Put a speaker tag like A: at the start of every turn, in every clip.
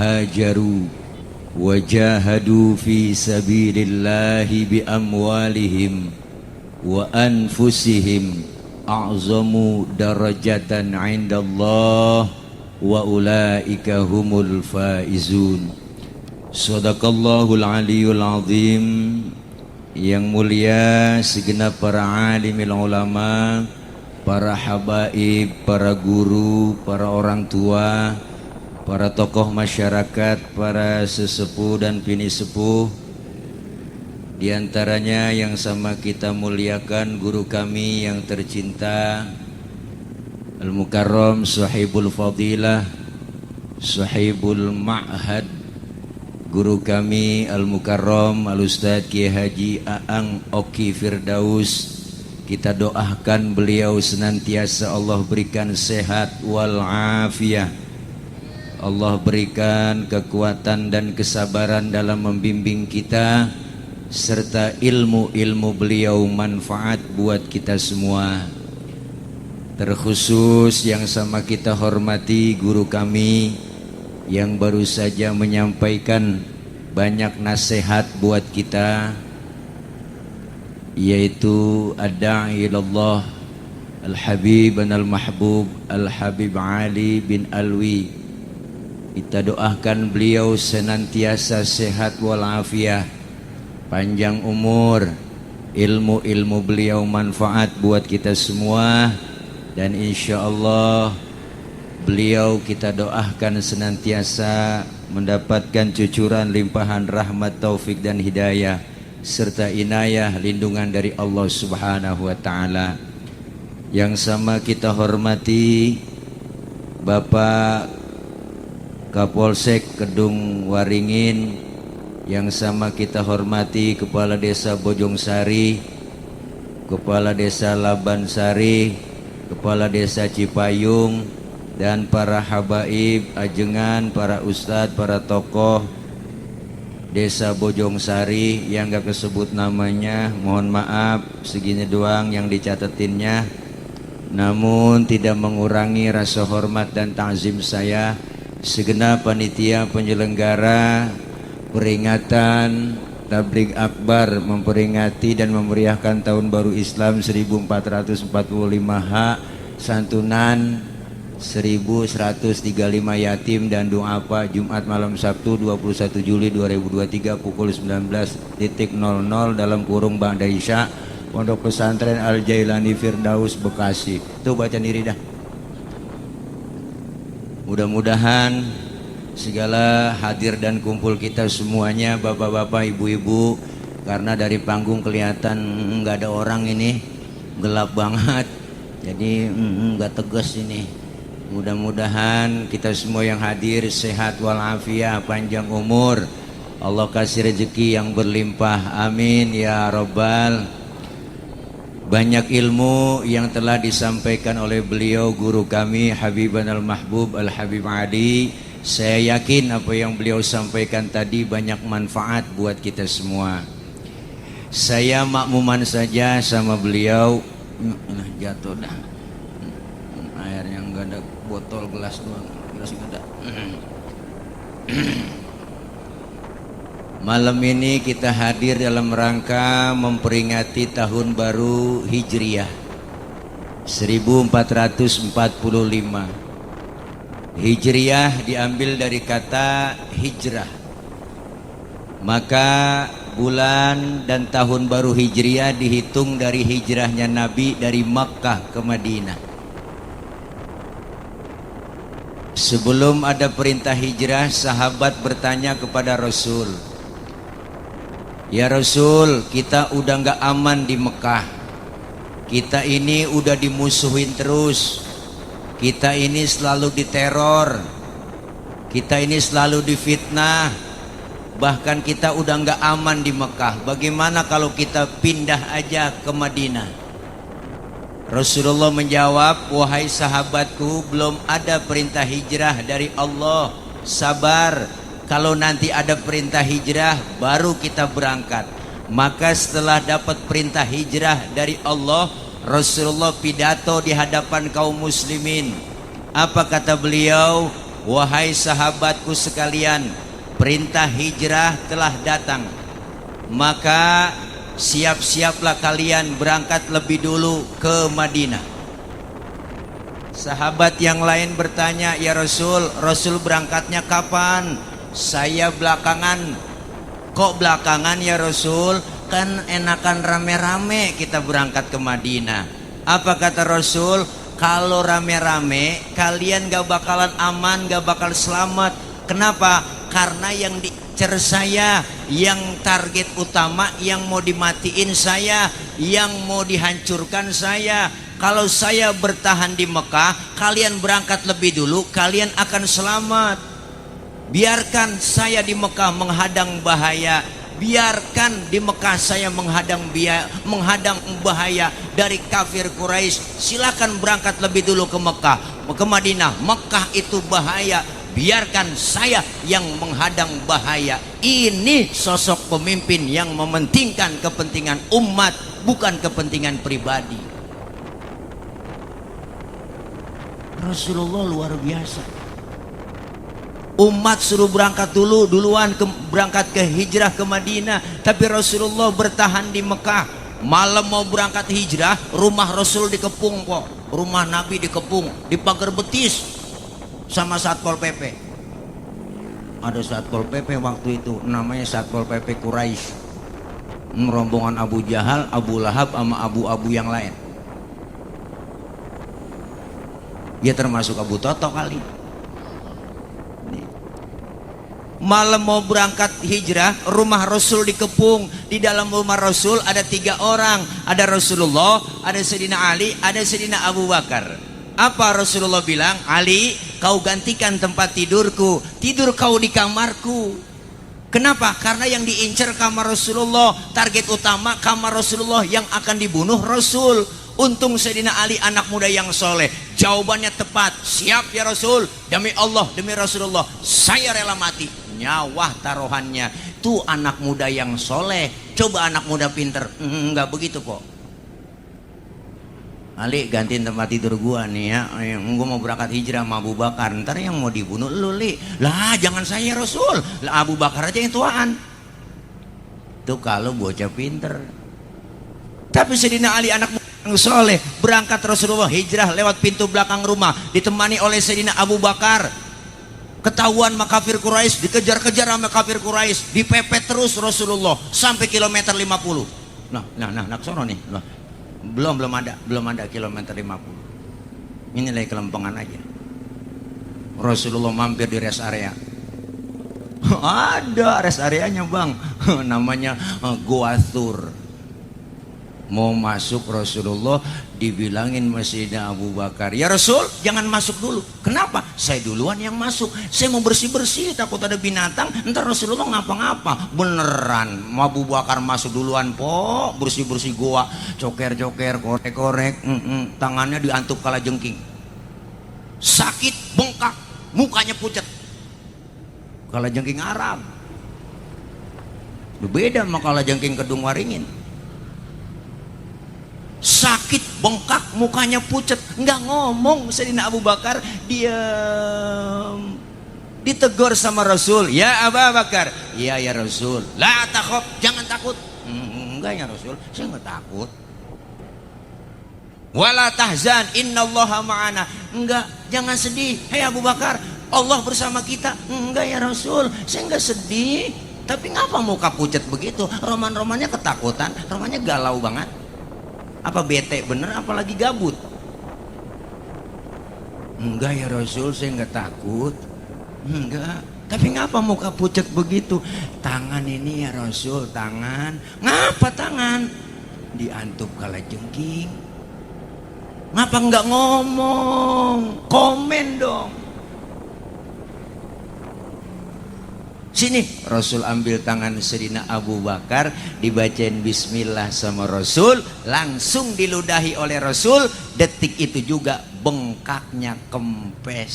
A: هاجروا وجاهدوا في سبيل الله بأموالهم وأنفسهم أعظم درجة عند الله وأولئك هم الفائزون. Sadaqallahul aliyul azim. Yang mulia segenap para alimil ulama, para habaib, para guru, para orang tua, para tokoh masyarakat, para sesepuh dan bini sepuh. Di antaranya yang sama kita muliakan guru kami yang tercinta Al-Mukarram Sahibul Fadilah, Sahibul Ma'had, guru kami Al-Mukarram Al-Ustadz Kiai Haji Aang Oki Firdaus. Kita doakan beliau senantiasa Allah berikan sehat wal afiyah, Allah berikan kekuatan dan kesabaran dalam membimbing kita, serta ilmu-ilmu beliau manfaat buat kita semua. Terkhusus yang sama kita hormati guru kami yang baru saja menyampaikan banyak nasihat buat kita, yaitu ad-da'i ilallah Al-Habib dan Al-Mahbub Al-Habib Ali bin Alwi. Kita doakan beliau senantiasa sehat walafiat, panjang umur, ilmu-ilmu beliau manfaat buat kita semua, dan insya Allah beliau kita doakan senantiasa mendapatkan cucuran limpahan rahmat, taufik dan hidayah, serta inayah lindungan dari Allah Subhanahu wa taala. Yang sama kita hormati Bapak Kapolsek Kedung Waringin, yang sama kita hormati Kepala Desa Bojongsari, Kepala Desa Labansari, Kepala Desa Cipayung, dan para habaib ajengan, para ustadz, para tokoh Desa Bojongsari yang gak kesebut namanya, mohon maaf, segini doang yang dicatetinnya. Namun tidak mengurangi rasa hormat dan ta'zim saya segenap panitia penyelenggara peringatan Tabligh Akbar memperingati dan memeriahkan Tahun Baru Islam 1445H, santunan 1135 yatim dan doa apa Jumat malam Sabtu 21 Juli 2023 pukul 19.00 dalam kurung Ba'da Isya, Pondok Pesantren Al Jailani Firdaus Bekasi. Tuh baca diri dah. Mudah-mudahan segala hadir dan kumpul kita semuanya, bapak-bapak, ibu-ibu, karena dari panggung kelihatan nggak ada orang ini, gelap banget, jadi nggak tegas ini. Mudah-mudahan kita semua yang hadir sehat walafiat, panjang umur, Allah kasih rezeki yang berlimpah, amin ya robbal. Banyak ilmu yang telah disampaikan oleh beliau guru kami Habiban Al-Mahbub Al-Habib Ali. Saya yakin apa yang beliau sampaikan tadi banyak manfaat buat kita semua. Saya makmuman saja sama beliau. Jatuh dah. Airnya enggak ada, botol gelas doang. Gelas enggak ada. Malam ini kita hadir dalam rangka memperingati tahun baru Hijriah 1445. Hijriah diambil dari kata hijrah. Maka bulan dan tahun baru Hijriah dihitung dari hijrahnya Nabi dari Makkah ke Madinah. Sebelum ada perintah hijrah, sahabat bertanya kepada Rasul, "Ya Rasul, kita udah gak aman di Mekah. Kita ini udah dimusuhin terus. Kita ini selalu diteror. Kita ini selalu difitnah. Bahkan kita udah gak aman di Mekah. Bagaimana kalau kita pindah aja ke Madinah?" Rasulullah menjawab, "Wahai sahabatku, belum ada perintah hijrah dari Allah. Sabar, kalau nanti ada perintah hijrah baru kita berangkat." Maka setelah dapat perintah hijrah dari Allah, Rasulullah pidato di hadapan kaum muslimin. Apa kata beliau? wahai sahabatku sekalian, perintah hijrah telah datang, maka siap-siaplah kalian berangkat lebih dulu ke Madinah. Sahabat yang lain bertanya, ya Rasul, Rasul berangkatnya kapan? Saya belakangan. Kok belakangan ya Rasul? Kan enakan rame-rame kita berangkat ke Madinah. Apa kata Rasul? Kalau rame-rame kalian gak bakalan aman, gak bakal selamat. Kenapa? Karena yang diincar saya, yang target utama, yang mau dimatiin saya, yang mau dihancurkan saya. Kalau saya bertahan di Mekah, kalian berangkat lebih dulu, kalian akan selamat. Biarkan saya di Mekah menghadang bahaya. Biarkan di Mekah saya menghadang bahaya dari kafir Quraisy. Silakan berangkat lebih dulu ke Mekah, ke Madinah. Mekah itu bahaya. Biarkan saya yang menghadang bahaya. Ini sosok pemimpin yang mementingkan kepentingan umat, bukan kepentingan pribadi. Rasulullah luar biasa. Umat suruh berangkat duluan berangkat ke hijrah ke Madinah, tapi Rasulullah bertahan di Mekah. Malam mau berangkat hijrah, rumah Rasul dikepung kok. Rumah Nabi dikepung, dipagar betis sama Satpol PP. Ada Satpol PP waktu itu, namanya Satpol PP Quraisy. Rombongan Abu Jahal, Abu Lahab sama abu-abu yang lain. Ya termasuk Abu Toto kali. Malam mau berangkat hijrah, rumah Rasul dikepung. Di dalam rumah Rasul ada 3 orang. Ada Rasulullah, ada Sayyidina Ali, ada Sayyidina Abu Bakar. Apa Rasulullah bilang? Ali, kau gantikan tempat tidurku. Tidur kau di kamarku. Kenapa? Karena yang diincar kamar Rasulullah. Target utama kamar Rasulullah, yang akan dibunuh Rasul. Untung Sayyidina Ali anak muda yang soleh. Jawabannya tepat. Siap ya Rasul. Demi Allah, demi Rasulullah, saya rela mati. Nyawa taruhannya. Itu anak muda yang soleh. Coba anak muda pinter. Enggak begitu kok. Ali, gantiin tempat tidur gua nih ya. Gua mau berangkat hijrah sama Abu Bakar. Ntar yang mau dibunuh lu, Li. Lah jangan saya Rasul. Lah Abu Bakar aja yang tuaan. Itu kalau bocah pinter. Tapi Sayyidina Ali anak muda yang soleh, berangkat Rasulullah hijrah lewat pintu belakang rumah, ditemani oleh Sayyidina Abu Bakar. Ketahuan sama kafir Quraisy, dikejar-kejar sama kafir Quraisy, dipepet terus Rasulullah sampai kilometer 50. Nah, sono nih. Nah, belum ada kilometer 50. Ini lagi kelempengan aja. Rasulullah mampir di rest area. Ada rest areanya bang, namanya Goa Thur. Mau masuk Rasulullah dibilangin Sayyidina Abu Bakar, ya Rasul jangan masuk dulu. Kenapa? Saya duluan yang masuk. Saya mau bersih-bersih, takut ada binatang, ntar Rasulullah ngapa-ngapa. Beneran Abu Bakar masuk duluan po, bersih-bersih goa, coker-coker, korek-korek, tangannya diantuk kalajengking. Sakit, bengkak, mukanya pucat. Kalajengking Arab beda sama kalajengking Kedung Waringin. Sakit, bengkak, mukanya pucat, nggak ngomong. Sayyidina Abu Bakar diam. Ditegur sama Rasul, ya Abu Bakar. Iya ya Rasul. La takhaf, jangan takut. Enggak ya Rasul, saya nggak takut. Wala tahzan, innallaha ma'ana. Enggak, jangan sedih. Hei Abu Bakar, Allah bersama kita. Enggak ya Rasul, saya nggak sedih. Tapi ngapa muka pucat begitu? Roman-romannya ketakutan, romannya galau banget. Apa bete bener apalagi gabut? Enggak ya Rasul, saya enggak takut. Enggak. Tapi ngapa muka pucat begitu? Tangan ini ya Rasul, tangan. Ngapa tangan? Diantuk kalajengking. Ngapa enggak ngomong? Komen dong. Sini, Rasul ambil tangan Sayyidina Abu Bakar, dibacain bismillah sama Rasul, langsung diludahi oleh Rasul. Detik itu juga bengkaknya kempes.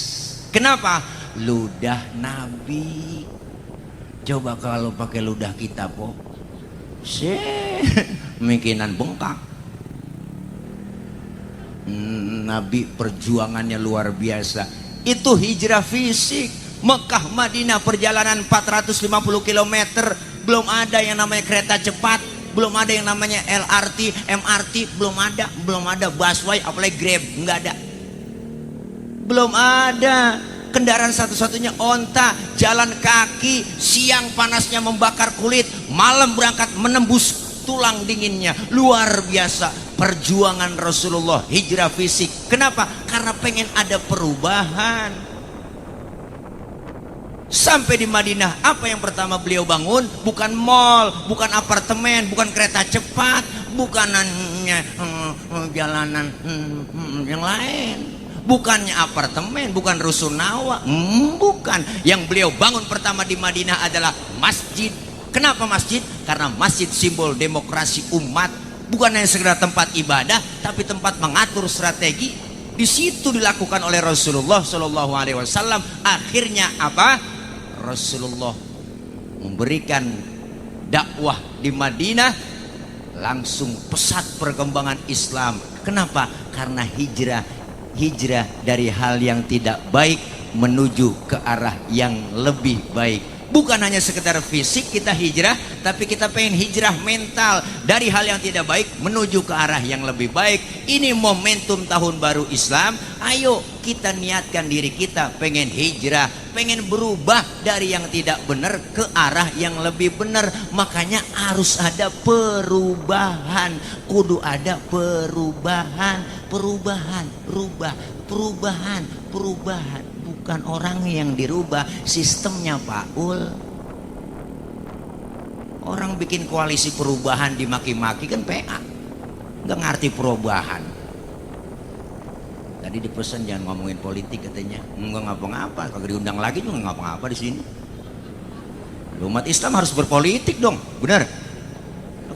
A: Kenapa? Ludah Nabi. Coba kalau pakai ludah kita po, mikinan bengkak. Nabi perjuangannya luar biasa. Itu hijrah fisik. Mekah Madinah perjalanan 450 km, belum ada yang namanya kereta cepat, belum ada yang namanya LRT, MRT, belum ada busway, apalagi Grab, nggak ada. Belum ada. Kendaraan satu-satunya onta, jalan kaki, siang panasnya membakar kulit, malam berangkat menembus tulang dinginnya. Luar biasa perjuangan Rasulullah, hijrah fisik. Kenapa? Karena pengen ada perubahan. Sampai di Madinah, apa yang pertama beliau bangun? Bukan mall, bukan apartemen, bukan kereta cepat, bukan jalanan yang lain, bukannya apartemen, bukan rusunawa, bukan. Yang beliau bangun pertama di Madinah adalah masjid. Kenapa masjid? Karena masjid simbol demokrasi umat, bukan hanya sekedar tempat ibadah, tapi tempat mengatur strategi. Di situ dilakukan oleh Rasulullah Shallallahu Alaihi Wasallam. Akhirnya apa? Rasulullah memberikan dakwah di Madinah, langsung pesat perkembangan Islam. Kenapa? Karena hijrah dari hal yang tidak baik menuju ke arah yang lebih baik. Bukan hanya sekedar fisik kita hijrah, tapi kita pengen hijrah mental, dari hal yang tidak baik menuju ke arah yang lebih baik. Ini momentum tahun baru Islam. Ayo kita niatkan diri kita pengen hijrah, pengen berubah dari yang tidak benar ke arah yang lebih benar. Makanya harus ada perubahan, kudu ada perubahan, perubahan. Bukan orang yang dirubah, sistemnya Paul. Orang bikin koalisi perubahan dimaki-maki kan PA, nggak ngerti perubahan. Tadi dipesan jangan ngomongin politik katanya. Nggak ngapa-ngapa, kalau diundang lagi juga nggak ngapa-ngapa di sini. Umat Islam harus berpolitik dong, benar.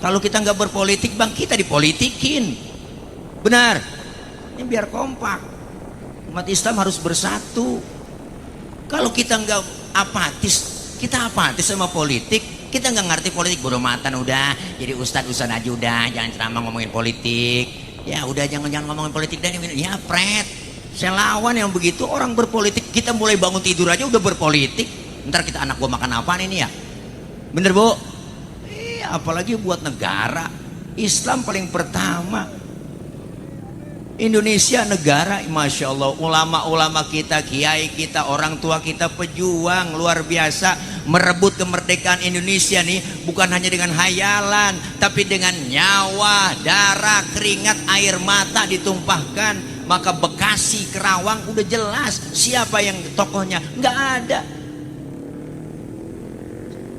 A: Kalau kita nggak berpolitik, bang, kita dipolitikin, benar. Ini biar kompak. Umat Islam harus bersatu. Kalau kita nggak kita apatis sama politik, kita nggak ngerti politik, bodo matan udah. Jadi ustadz aja udah, jangan ceramah ngomongin politik. Ya udah, jangan ngomongin politik dan ya pret. Saya lawan yang begitu. Orang berpolitik, kita mulai bangun tidur aja udah berpolitik. Ntar kita anak gua makan apaan ini ya? Bener bu? Apalagi buat negara. Islam paling pertama. Indonesia negara, Masya Allah, ulama-ulama kita, kiai kita, orang tua kita, pejuang luar biasa merebut kemerdekaan Indonesia nih, bukan hanya dengan hayalan, tapi dengan nyawa, darah, keringat, air mata ditumpahkan. Maka Bekasi, Kerawang udah jelas siapa yang tokohnya, nggak ada.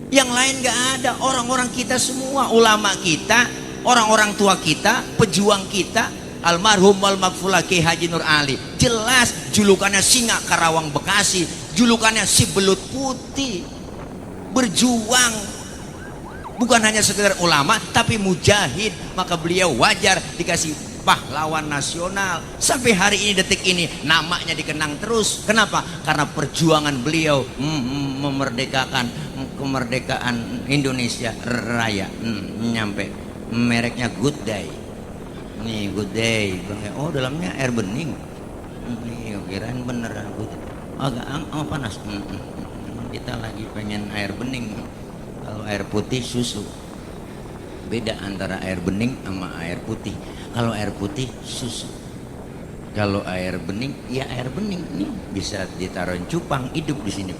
A: Yang lain nggak ada, orang-orang kita semua, ulama kita, orang-orang tua kita, pejuang kita. Almarhum wal maghfurlah Ki Haji Nur Ali, jelas julukannya Singa Karawang Bekasi, julukannya si belut putih. Berjuang, bukan hanya sekedar ulama tapi mujahid. Maka beliau wajar dikasih pahlawan nasional. Sampai hari ini, detik ini, namanya dikenang terus. Kenapa? Karena perjuangan beliau memerdekakan kemerdekaan Indonesia Raya. Nyampe mereknya Good Day. Nih Good Day, oh dalamnya air bening. Nih kirain beneran good. Agak panas. Kita lagi pengen air bening. Kalau air putih susu. Beda antara air bening sama air putih. Kalau air putih susu. Kalau air bening, ya air bening. Nih bisa ditaruh cupang hidup di sini.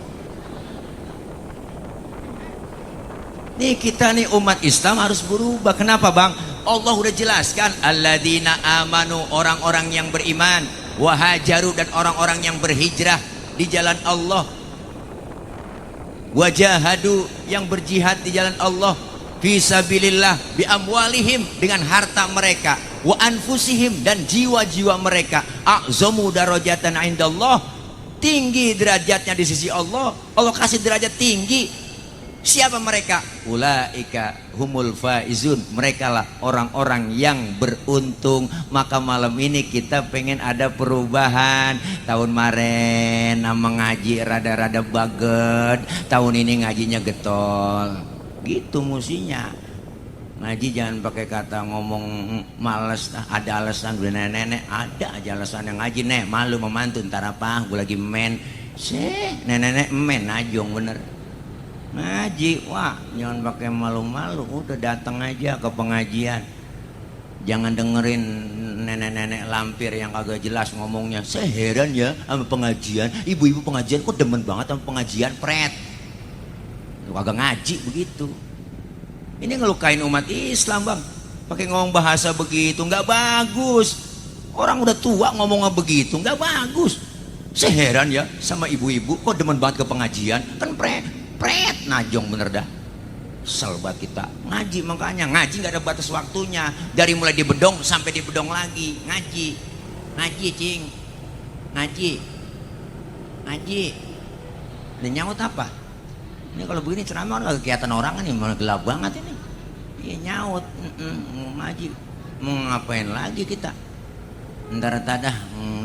A: Nih kita nih umat Islam harus berubah. Kenapa bang? Allah udah jelaskan, alladzina amanu, orang-orang yang beriman, wahajaru, dan orang-orang yang berhijrah di jalan Allah, wajahadu, yang berjihad di jalan Allah, fisabilillah, bi amwalihim, dengan harta mereka, wa anfusihim, dan jiwa-jiwa mereka, a'zamu darajatan indallah, tinggi derajatnya di sisi Allah. Allah kasih derajat tinggi. Siapa mereka? Ulaika humul faizun, mereka lah orang-orang yang beruntung. Maka malam ini kita pengen ada perubahan. Tahun kemarin mengaji rada-rada baget, tahun ini ngajinya getol. Gitu musinya. Ngaji jangan pakai kata ngomong males, ada alasan. Gue nenek ada aja alasan yang ngaji. Nek malu memantu, ntar apa gue lagi men. Nenek men najong bener ngaji. Wah jangan pakai malu-malu, udah datang aja ke pengajian. Jangan dengerin nenek-nenek lampir yang kagak jelas ngomongnya. Saya heran ya sama pengajian, ibu-ibu pengajian kok demen banget sama pengajian pret. Lu kagak ngaji begitu. Ini ngelukain umat Islam bang, pakai ngomong bahasa begitu, nggak bagus. Orang udah tua ngomongnya begitu, nggak bagus. Saya heran ya sama ibu-ibu, kok demen banget ke pengajian, kan pret najong bener dah. Kesel banget kita ngaji, makanya ngaji nggak ada batas waktunya. Dari mulai di bedong sampai di bedong lagi ngaji, cing, ngaji. Dan nyaut apa? Ini kalau begini ceramah nggak kelihatan orang kan, ini malah gelap banget ini. Iya nyaut, mau ngaji, mau ngapain lagi kita? Ntar tadah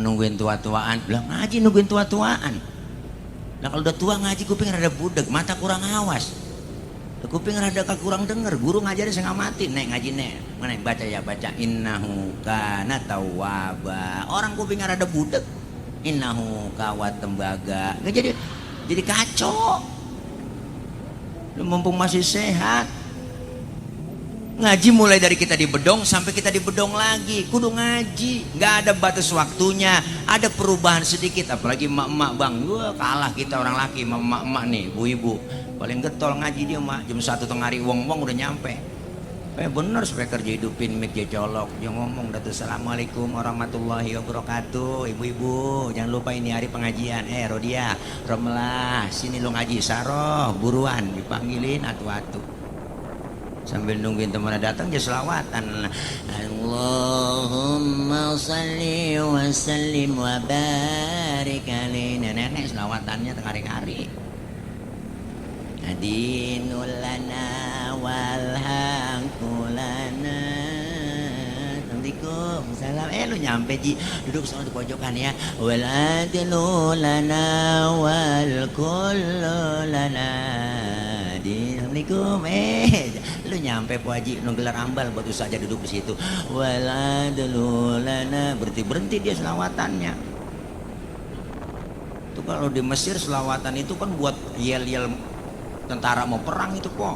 A: nungguin tua-tuaan, bilang ngaji nungguin tua-tuaan. Nah kalau udah tua ngaji kuping rada budek, mata kurang awas, kuping rada kurang denger. Guru ngajarin saya ngamatin, nek ngaji nek, mana baca ya baca innahu kana tawwaba. Orang kuping rada budek, innahu kawat tembaga, nggak jadi kacau. Lu mumpung masih sehat, ngaji mulai dari kita di bedong sampai kita di bedong lagi, kudu ngaji, nggak ada batas waktunya. Ada perubahan sedikit, apalagi emak-emak bang, wah kalah kita orang laki, emak-emak nih, ibu-ibu paling getol ngaji dia mak, jam 1 tengah hari wong-wong udah nyampe. Bener speaker dia hidupin mic dia colok, dia ngomong datu assalamualaikum warahmatullahi wabarakatuh. Ibu-ibu jangan lupa ini hari pengajian. Rodia, Romlah, sini lo ngaji. Saroh buruan dipanggilin atu-atu. Sambil nungguin teman datang dia selawatan. Allahumma salli wa sallim wa barik alaihi. Nenek selawatannya tengah hari-hari. Adinul lana wal haqulana. Assalamualaikum. Salam. Lu nyampe Ji. Duduk sama di pojokan ya. Wal adlu lana wal kullu lana. Assalamualaikum. Lu nyampe Po Haji, lu gelar ambal batu saja duduk di situ. Wal adlu lana. Berhenti dia selawatannya. Itu kalau di Mesir selawatan itu kan buat yel-yel tentara mau perang itu kok.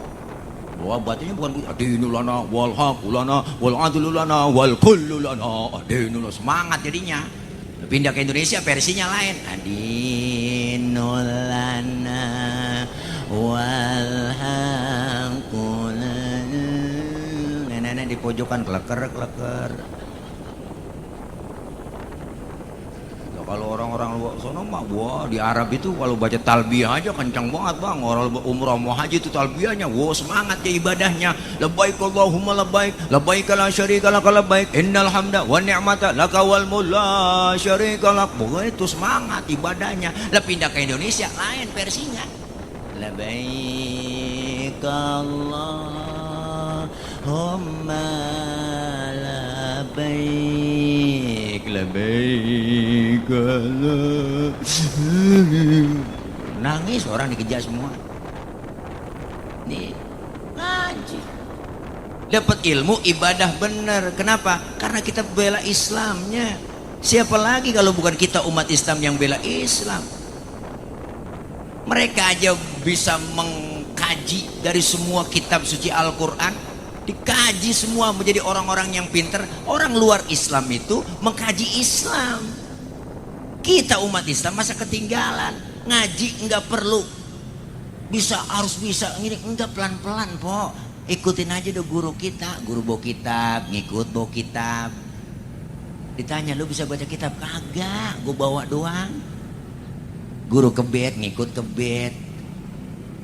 A: Wah batunya bukan adinulana wal haqulana wal adlulana wal kullulana. Adinulana semangat jadinya. Pindah ke Indonesia versinya lain. Adinulana wal haqulana. Nenek-nenek di pojokan kleker. Kalau orang-orang luar sana mah, wah di Arab itu kalau baca talbiyah aja kencang banget bang. Orang umrah mau haji itu talbiyahnya, wah semangat ya ibadahnya. Labbaik Allahumma labbaik, labbaik la syarika lak labbaik, innal hamda wan ni'mata laka wal mulk la syarika lak. Pokoknya itu semangat ibadahnya. Lah pindah ke Indonesia lain versinya. Labbaik Allahumma labbaik, labbaik. Nangis orang dikejar semua. Nih ngaji, dapat ilmu ibadah bener. Kenapa? Karena kita bela Islamnya. Siapa lagi kalau bukan kita umat Islam yang bela Islam? Mereka aja bisa mengkaji dari semua kitab suci Al-Quran, dikaji semua menjadi orang-orang yang pinter. Orang luar Islam itu mengkaji Islam. Kita umat Islam masa ketinggalan. Ngaji enggak perlu harus bisa ini, enggak, pelan-pelan po. Ikutin aja deh guru kita, guru bawa kitab, ngikut bawa kitab. Ditanya lu bisa baca kitab? Kagak, gue bawa doang. Guru kebet, ngikut kebet.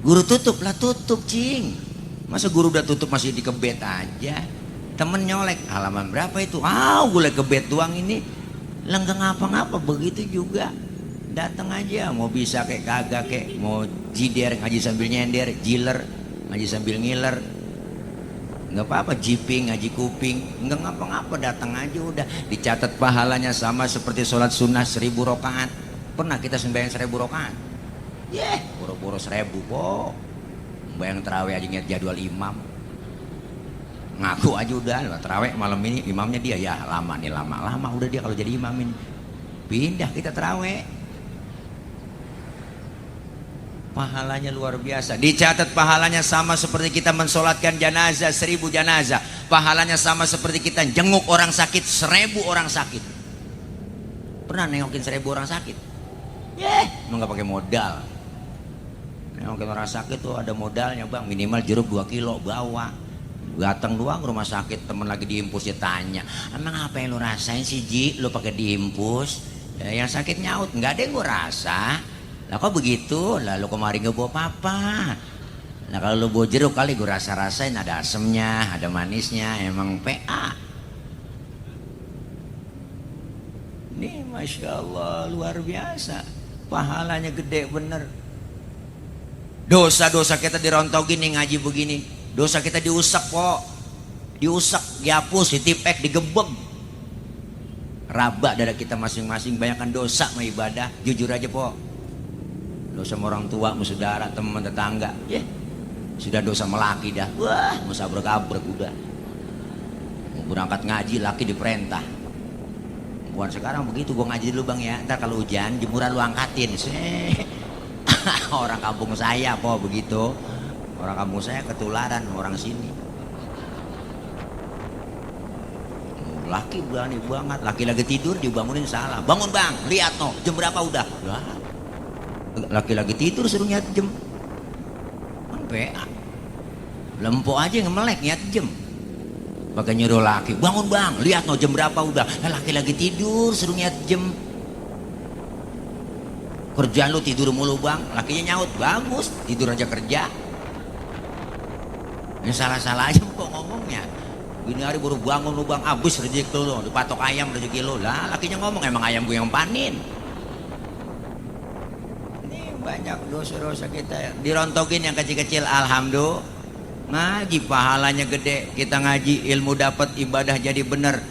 A: Guru tutup lah, tutup cing. Masa guru udah tutup masih di kebet aja? Temen nyolek, halaman berapa itu? Gue kebet doang ini. Lah nggak ngapa-ngapa, begitu juga. Datang aja, mau bisa kayak kagak kayak, mau jider ngaji sambil nyender, jiler ngaji sambil ngiler, nggak apa-apa. Jiping ngaji kuping, nggak ngapa-ngapa, datang aja udah. Dicatat pahalanya sama seperti sholat sunnah 1000 rakaat. Pernah kita sembahyang 1000 rakaat? Boro-boro 1000 po. Bayang terawih aja ingat jadwal imam. Ngaku aja udah terawih malam ini imamnya dia, ya lama nih, lama udah dia kalau jadi imam ini. Pindah kita terawih. Pahalanya luar biasa. Dicatat pahalanya sama seperti kita mensolatkan jenazah 1000 jenazah. Pahalanya sama seperti kita jenguk orang sakit 1000 orang sakit. Pernah nengokin 1000 orang sakit? Lu nggak pakai modal. Nengokin orang sakit tuh ada modalnya bang, minimal jeruk 2 kilo bawa. Datang doang ke rumah sakit, temen lagi diimpus, dia tanya, emang apa yang lu rasain sih Ji, lu pakai diimpus? Ya, yang sakit nyaut, nggak ada yang gua rasa. Lah kok begitu? Lah lu kemarin gak bawa apa-apa. Nah kalau lu bawa jeruk kali gue rasa-rasain ada asemnya, ada manisnya, emang PA. Ini Masya Allah luar biasa. Pahalanya gede bener. Dosa-dosa kita dirontogin nih ngaji begini. Dosa kita diusak kok. Diusak, dihapus, ditipek, digebeg. Rabak dada kita masing-masing. Banyakkan dosa sama ibadah. Jujur aja po. Dosa sama orang tua, sama saudara, teman, tetangga. Sudah dosa melaki dah. Wah, mau sabrek-abrek udah. Mau berangkat ngaji, laki diperintah. Bukan sekarang begitu, gue ngaji dulu bang ya. Ntar kalau hujan, jemuran lu angkatin. Orang kampung saya po begitu. Orang kampung saya ketularan orang sini. Laki berani banget, laki lagi tidur dibangunin salah. Bangun bang, lihat no, jam berapa udah? Laki lagi tidur suruh nyiat jam. Sampai lempo aja ngemelek nyiat jam. Pakai nyuruh laki, bangun bang, lihat no jam berapa udah. Laki lagi tidur suruh nyiat jam. Kerjaan lu tidur mulu bang, lakinya nyaut, bagus, tidur aja kerja. Ini salah-salah aja kok ngomongnya. Gini hari baru bangun lu bang, habis rezeki lu, dipatok ayam rezeki lu. Lah lakinya ngomong, emang ayam gue yang panin. Ini banyak dosa-dosa kita dirontogin yang kecil-kecil. Alhamdulillah ngaji pahalanya gede. Kita ngaji ilmu dapat, ibadah jadi bener.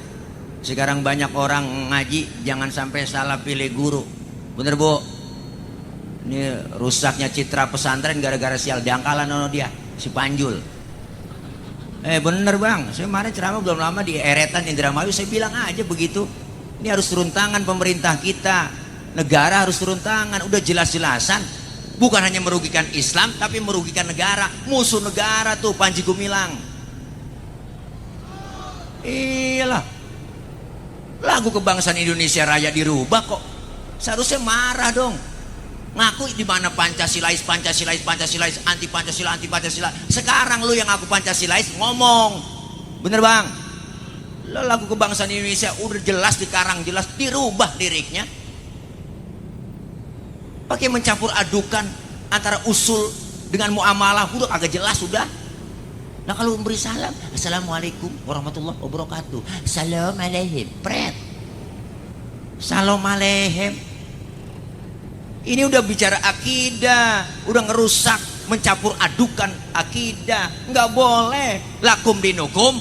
A: Sekarang banyak orang ngaji jangan sampai salah pilih guru. Bener bu? Ini rusaknya citra pesantren gara-gara sial dangkalan ono dia, si Panjul. Bener bang, saya kemarin ceramah belum lama di Eretan Indramayu, saya bilang aja begitu. Ini harus turun tangan pemerintah kita, negara harus turun tangan. Udah jelas-jelasan, bukan hanya merugikan Islam, tapi merugikan negara. Musuh negara tuh Panji Gumilang. Iyalah, lagu kebangsaan Indonesia Raya dirubah kok. Seharusnya marah dong. Ngaku di mana Pancasilais, anti Pancasila. Sekarang lu yang ngaku Pancasilais ngomong. Bener bang? Lo lagu kebangsaan Indonesia udah jelas dikarang, jelas dirubah liriknya. Pakai mencampur adukan antara usul dengan muamalah udah agak jelas sudah. Nah kalau memberi salam, assalamualaikum warahmatullahi wabarakatuh. Salam alaihim, pret. Salam alaihim. Ini udah bicara akidah, udah ngerusak, mencampur adukan akidah. Nggak boleh. Lakum dinukum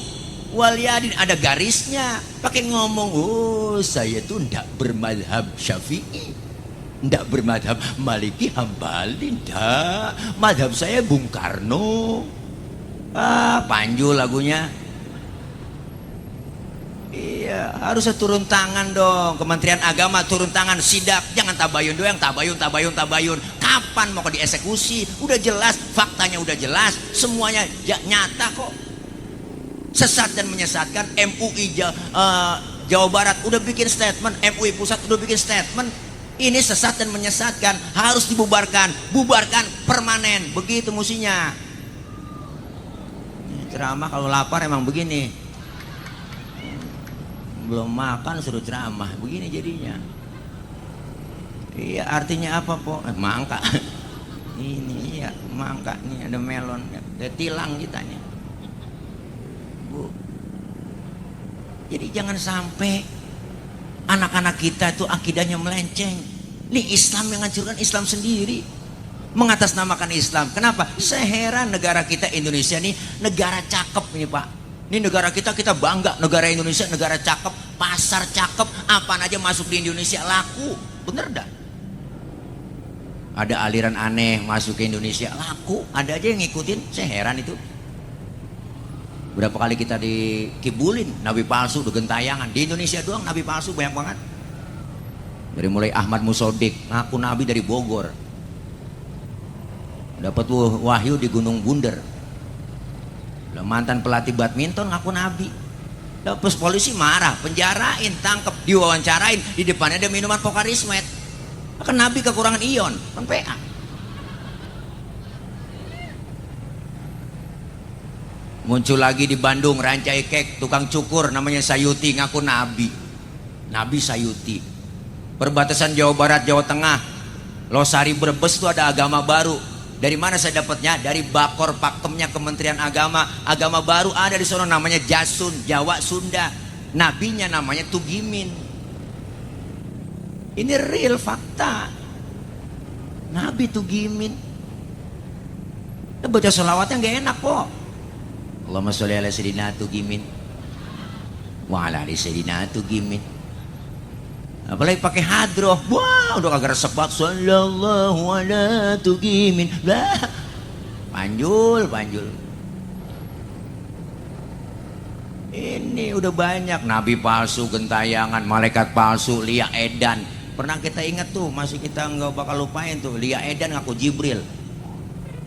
A: waliyadin, ada garisnya. Pakai ngomong, oh saya tuh ndak bermadhab Syafi'i, ndak bermadhab Maliki, Hambali, ndak. Madhab saya Bung Karno. Panjul lagunya. Iya, harusnya turun tangan dong. Kementerian Agama turun tangan, sidak, jangan tabayun doang, tabayun. Kapan mau dieksekusi? Udah jelas, faktanya udah jelas, semuanya nyata kok. Sesat dan menyesatkan. MUI Jawa Barat udah bikin statement, MUI Pusat udah bikin statement. Ini sesat dan menyesatkan, harus dibubarkan, bubarkan permanen. Begitu musinya. Ceramah kalau lapar emang begini. Belum makan suruh ceramah, begini jadinya. Iya, artinya apa po? Mangka. Ini iya mangka nih, ada melon, ada tilang kitanya. Bu. Jadi jangan sampai anak-anak kita itu akidahnya melenceng. Ini Islam yang ngancurkan Islam sendiri, mengatasnamakan Islam. Kenapa? Saya heran negara kita Indonesia nih negara cakep ini pak. Ini negara kita bangga, negara Indonesia negara cakep, pasar cakep, apaan aja masuk di Indonesia laku, bener dah. Ada aliran aneh masuk ke Indonesia laku, ada aja yang ngikutin, saya heran itu. Berapa kali kita dikibulin nabi palsu, udah gentayangan. Di Indonesia doang nabi palsu banyak banget. Dari mulai Ahmad Musodik ngaku nabi dari Bogor, dapat wahyu di Gunung Bunder. Mantan pelatih badminton ngaku nabi. Terus polisi marah, penjarain, tangkep, diwawancarain, di depannya ada minuman Pokarismet. Kan nabi kekurangan ion, kan PA. Muncul lagi di Bandung Rancai Kek, tukang cukur namanya Sayuti ngaku nabi. Nabi Sayuti. Perbatasan Jawa Barat Jawa Tengah, Losari Brebes itu ada agama baru. Dari mana saya dapatnya? Dari Bakor Pakemnya Kementerian Agama. Agama baru ada di sana namanya Jasun, Jawa Sunda. Nabinya namanya Tugimin. Ini real fakta. Nabi Tugimin. Kita baca selawatnya nggak enak kok. Allahumma sholli ala sayyidina Tugimin wa ala ali sayyidina Tugimin. Apalagi pakai hadroh, wah udah kagak resep banget. Sallallahu ala Tugimin, lah panjul. Ini udah banyak nabi palsu, gentayangan, malaikat palsu, Lia Edan. Pernah kita ingat tuh, masih kita nggak bakal lupain tuh. Lia Edan ngaku Jibril,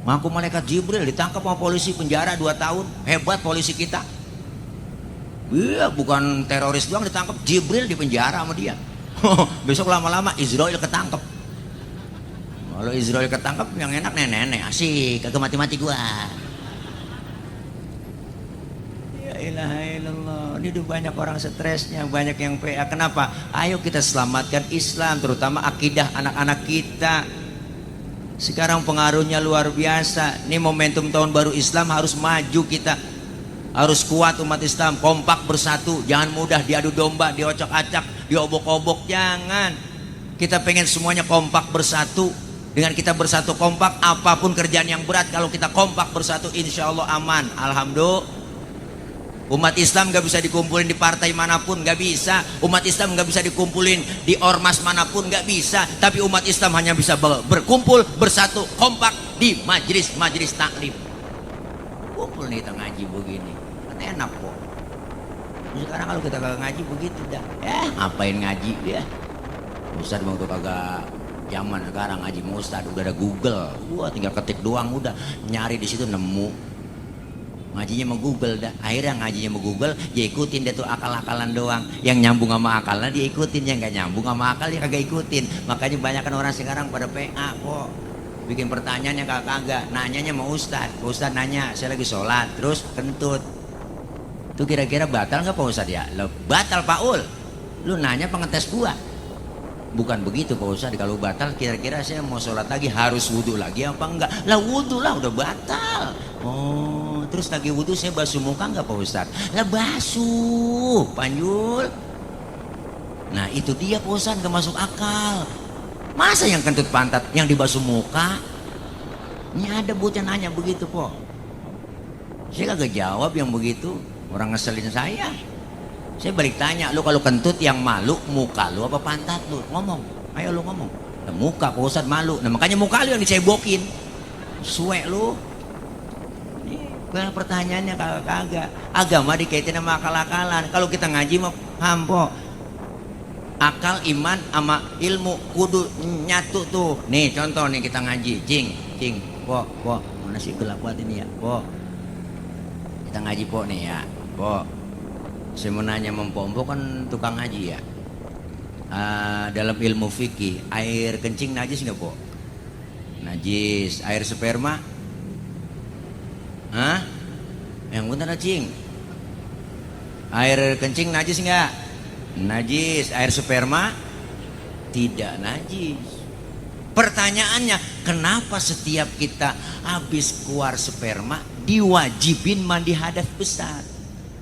A: ngaku malaikat Jibril, ditangkap sama polisi, penjara 2 tahun. Hebat polisi kita. Iya, bukan teroris doang ditangkap, Jibril di penjara sama dia. Besok lama-lama Israel ketangkep. Kalau Israel ketangkep yang enak nenek-nenek, asik, kagak mati-mati gua. Ya ilaha illallah. Ini udah banyak orang stresnya, banyak yang PA. Kenapa? Ayo kita selamatkan Islam, terutama akidah anak-anak kita. Sekarang pengaruhnya luar biasa. Ini momentum tahun baru Islam, harus maju kita. Harus kuat umat Islam, kompak bersatu. Jangan mudah diadu domba, diocok-acak, diobok-obok. Jangan. Kita pengen semuanya kompak bersatu. Dengan kita bersatu kompak, apapun kerjaan yang berat, kalau kita kompak bersatu, insya Allah aman. Alhamdulillah. Umat Islam gak bisa dikumpulin di partai manapun, gak bisa. Umat Islam gak bisa dikumpulin di ormas manapun, gak bisa. Tapi umat Islam hanya bisa berkumpul, bersatu, kompak di majelis taklim. Kumpul nih kita ngaji begini, kan enak kok. Sekarang kalau kita kagak ngaji begitu dah. Ngapain ngaji ya? Ustaz mau tuh kagak zaman sekarang ngaji Ustaz, udah ada Google. Wah, tinggal ketik doang udah nyari di situ nemu. Ngajinya mau Google dah. Akhirnya ngajinya mau Google, dia ikutin dia tuh akal-akalan doang. Yang nyambung sama akalnya dia ikutin, yang gak nyambung sama akal dia kagak ikutin. Makanya banyak kan orang sekarang pada PA kok. Bikin pertanyaan yang kagak, nanyanya sama Ustaz. Ustaz nanya, saya lagi sholat, terus kentut. Itu kira-kira batal nggak Pak Ustaz ya? Loh, batal Pak Ul. Lu nanya pengetes gua. Bukan begitu Pak Ustaz, kalau batal kira-kira saya mau sholat lagi harus wudhu lagi apa enggak? Lah wudhu lah, udah batal. Oh, terus lagi wudhu saya basuh muka enggak Pak Ustaz? Lah basuh, panjul. Nah itu dia Pak Ustaz, gak masuk akal. Masa yang kentut pantat yang dibasuh muka? Ini ada bocah nanya begitu Pak. Saya kagak jawab yang begitu. Orang ngeselin saya. Saya balik tanya, lu kalau kentut yang malu muka lu apa pantat lu? Ngomong, ayo lu ngomong. Nah, muka Pak Ustaz malu. Nah makanya muka lu yang dicebokin. Suwe lu. Ini pertanyaannya kagak. Agama dikaitin sama akal-akalan. Kalau kita ngaji mah hampo. Akal, iman, sama ilmu kudu nyatu tuh. Nih contoh nih kita ngaji, cing, pok, mana sih gelap banget ini ya, pok. Kita ngaji pok nih ya, pok. Saya mau nanya Mempompo kan tukang ngaji ya. Dalam ilmu fikih, air kencing najis nggak pok? Najis. Air sperma? Hah? Yang bener cing. Air kencing najis nggak? Najis. Air sperma? Tidak najis. Pertanyaannya, kenapa setiap kita habis keluar sperma diwajibin mandi hadas besar?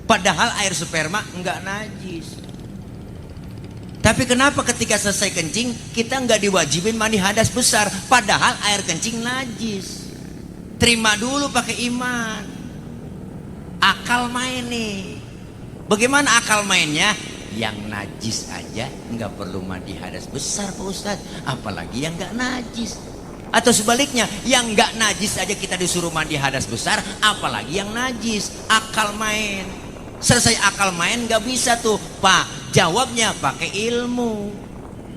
A: Padahal air sperma enggak najis. Tapi kenapa ketika selesai kencing kita enggak diwajibin mandi hadas besar? Padahal air kencing najis. Terima dulu pakai iman. Akal main nih. Bagaimana akal mainnya? Yang najis aja enggak perlu mandi hadas besar Pak Ustadz. Apalagi yang enggak najis. Atau sebaliknya, yang nggak najis aja kita disuruh mandi hadas besar, apalagi yang najis. Akal main. Selesai akal main nggak bisa tuh, Pak. Jawabnya pakai ilmu.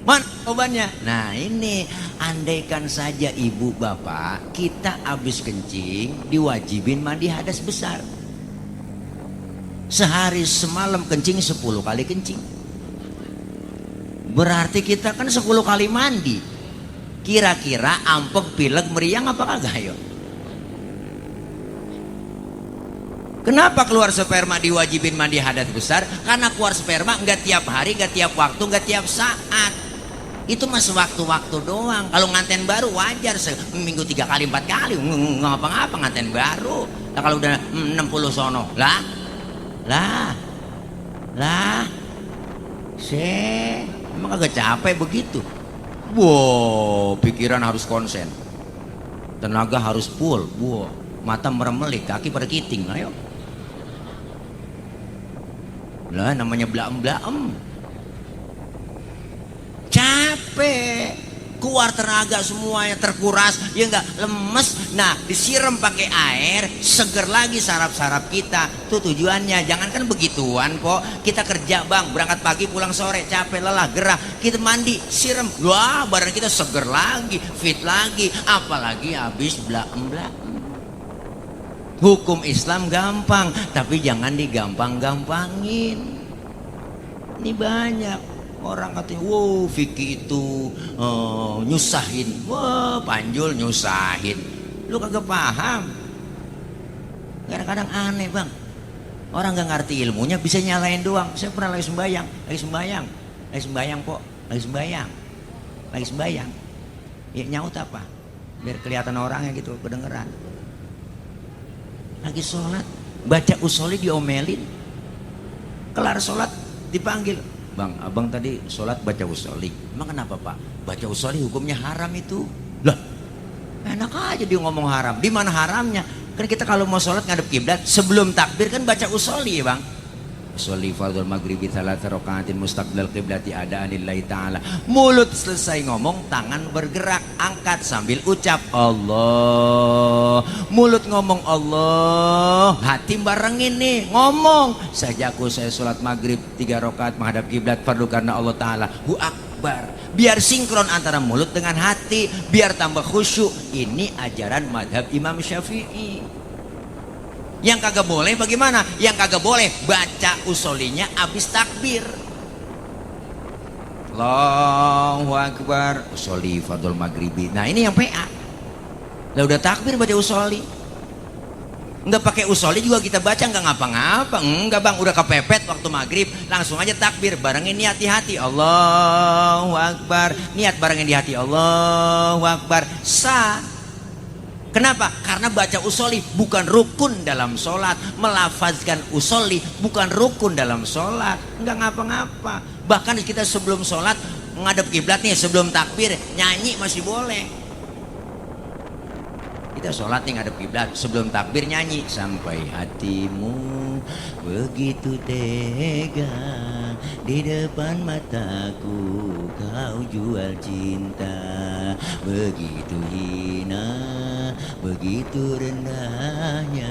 A: Mana jawabannya? Nah ini, andaikan saja ibu bapak kita habis kencing diwajibin mandi hadas besar. Sehari semalam kencing 10 kali kencing. Berarti kita kan 10 kali mandi. Kira-kira ampek, pilek, meriang apa kagak yo? Kenapa keluar sperma diwajibin mandi hadas besar? Karena keluar sperma nggak tiap hari, nggak tiap waktu, nggak tiap saat. Itu masih waktu-waktu doang. Kalau nganten baru wajar, seminggu 3 kali 4 kali nggak ngapa-ngapa nganten baru. Nah, kalau udah 60 sono lah emang agak capek begitu. Wow, pikiran harus konsen, tenaga harus full. Wow, mata meremelik, kaki pada kiting. Ayo lah, namanya blaem-blaem, capek, keluar tenaga semuanya, terkuras, ya enggak, lemes. Nah disiram pakai air, seger lagi saraf-saraf kita. Tuh tujuannya. Jangankan begituan kok, kita kerja bang, berangkat pagi pulang sore, capek lelah gerah, kita mandi siram, wah badan kita seger lagi, fit lagi. Apalagi habis blaem-blaem. Hukum Islam gampang, tapi jangan digampang-gampangin. Ini banyak orang katanya, wow fikih itu nyusahin. Wah Panjul nyusahin, lu kagak paham. Kadang-kadang aneh bang, orang gak ngerti ilmunya bisa nyalain doang. Saya pernah lagi sembayang ya, nyaut apa biar kelihatan orangnya gitu, kedengeran. Lagi sholat, baca usoli diomelin. Kelar sholat dipanggil, bang, abang tadi sholat baca usoli. Emang kenapa pak? Baca usoli hukumnya haram itu. Lah, enak aja dia ngomong haram. Di mana haramnya? Kan kita kalau mau sholat ngadep kiblat, sebelum takbir kan baca usoli ya bang. Usoli fardhu maghribi 3 rakaatin mustaqbilal qiblati adaan lillahi ta'ala. Mulut selesai ngomong, tangan bergerak, angkat sambil ucap Allah. Mulut ngomong Allah, hati barengin nih ngomong, sajaku saya sholat maghrib 3 rakaat menghadap kiblat fardu karena Allah Ta'ala. Hu akbar. Biar sinkron antara mulut dengan hati, biar tambah khusyuk. Ini ajaran madhab Imam Syafi'i. Yang kagak boleh bagaimana? Yang kagak boleh baca usolinya abis takbir. Allahu Akbar, usoli fardhu maghribi. Nah ini yang PA. Lah udah takbir baca usoli. Enggak pakai usoli juga kita baca enggak ngapa-ngapa. Enggak bang, udah kepepet waktu maghrib, langsung aja takbir, barengin niat di hati Allahu Akbar. Niat barengin di hati Allahu Akbar. Sah. Kenapa? Karena baca usoli bukan rukun dalam sholat. Melafazkan usoli bukan rukun dalam sholat. Enggak ngapa-ngapa. Bahkan kita sebelum sholat ngadep kiblat nih, sebelum takbir nyanyi masih boleh. Kita sholat nih ngadep kiblat, sebelum takbir nyanyi, sampai hatimu begitu tega di depan mataku kau jual cinta, begitu hina, begitu rendahnya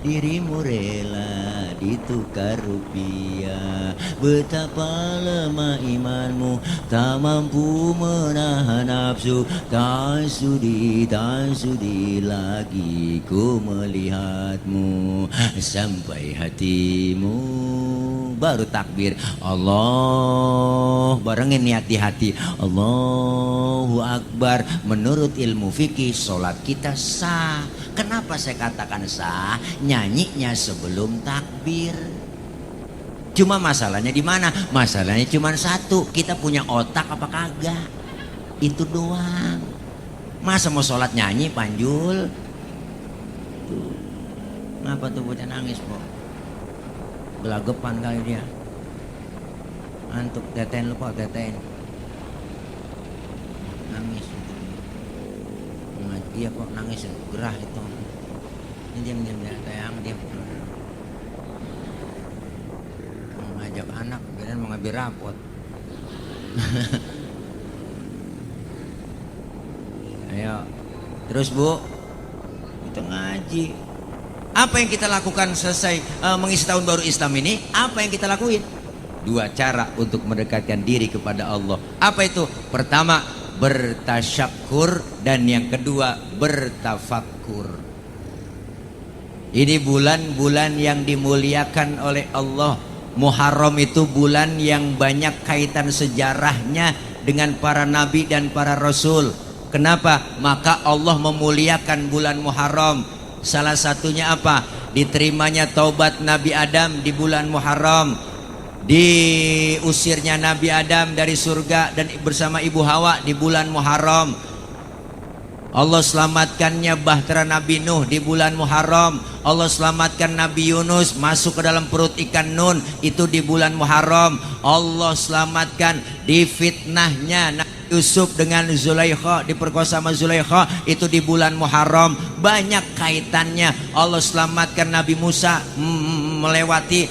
A: dirimu rela ditukar rupiah. Betapa lemah imanmu, tak mampu menahan nafsu, tak sudi lagi ku melihatmu, sampai hatimu baru takbir Allah, barengin niat di hati Allahu Akbar. Menurut ilmu fikih sholat kita sah. Kenapa saya katakan sah? Nyanyinya sebelum takbir. Cuma masalahnya di mana? Masalahnya cuma satu, kita punya otak apa kagak? Itu doang. Masa mau sholat nyanyi Panjul? Tuh. Ngapa tuh bocah nangis po? Gelagapan kali dia. Antuk, tetein lu po, tetein. Nangis. Iya kok nangis, gerah itu. Ini diam sayang, diam. Ngajak anak, kirain mau ngambil rapot. Ayo. Terus Bu, kita ngaji. Apa yang kita lakukan selesai mengisi tahun baru Islam ini? Apa yang kita lakuin? Dua cara untuk mendekatkan diri kepada Allah. Apa itu? Pertama, bertasyakur, dan yang kedua, bertafakkur. Ini bulan-bulan yang dimuliakan oleh Allah. Muharram itu bulan yang banyak kaitan sejarahnya dengan para nabi dan para rasul. Kenapa? Maka Allah memuliakan bulan Muharram. Salah satunya apa? Diterimanya taubat Nabi Adam di bulan Muharram. Diusirnya Nabi Adam dari surga dan bersama Ibu Hawa di bulan Muharram. Allah selamatkannya bahtera Nabi Nuh di bulan Muharram. Allah selamatkan Nabi Yunus masuk ke dalam perut ikan Nun, itu di bulan Muharram. Allah selamatkan di fitnahnya Nabi Yusuf dengan Zulaikha, diperkosa sama Zulaikha, itu di bulan Muharram. Banyak kaitannya. Allah selamatkan Nabi Musa melewati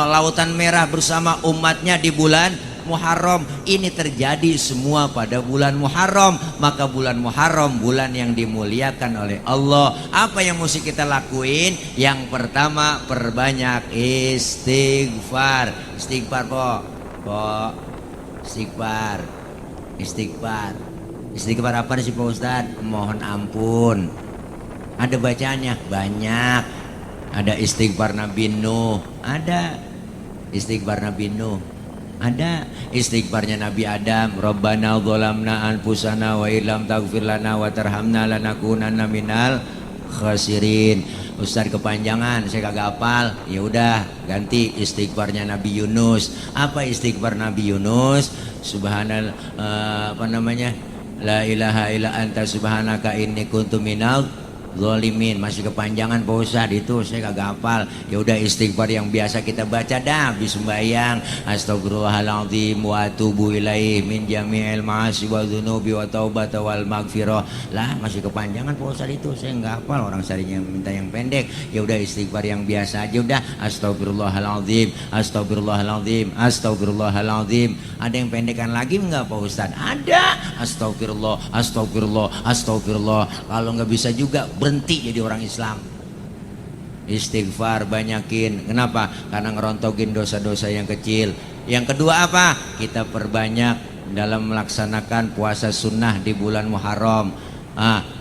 A: lautan merah bersama umatnya di bulan Muharram. Ini terjadi semua pada bulan Muharram. Maka bulan Muharram bulan yang dimuliakan oleh Allah. Apa yang mesti kita lakuin? Yang pertama, perbanyak istighfar. Istighfar po istighfar. Istighfar apa sih Pak Ustadz? Mohon ampun. Ada bacanya banyak. Ada istighfar Nabi Nuh, ada istighfar Nabi Nuh, ada istighfarnya Nabi Adam. Rabbana dzalamna anfusana wa illam taghfir lana wa tarhamna lanakunanna minal khasirin. Ustaz kepanjangan, saya kagak hafal. Ya udah, ganti istighfarnya Nabi Yunus. Apa istighfar Nabi Yunus? Subhanallah, apa namanya? La ilaha illa anta subhanaka inni kuntu minal zalimin. Masih kepanjangan Pak Ustaz, itu saya kagak hafal. Ya udah, istighfar yang biasa kita baca dah habis sembahyang. Astagfirullahaladzim wa atubu ilaih min jami'il ma'asi wa dzunubi wa taubata wal maghfirah. Lah masih kepanjangan Pak Ustaz, itu saya enggak hafal. Orang sarinya minta yang pendek. Ya udah, istighfar yang biasa aja udah. Astagfirullahaladzim, astagfirullahaladzim, astagfirullahaladzim. Ada yang pendekan lagi enggak Pak Ustaz? Ada. Astagfirullah, astagfirullah, astagfirullah. Kalau enggak bisa juga, berhenti jadi orang Islam. Istighfar banyakin. Kenapa? Karena ngerontokin dosa-dosa yang kecil. Yang kedua apa? Kita perbanyak dalam melaksanakan puasa sunnah di bulan Muharram.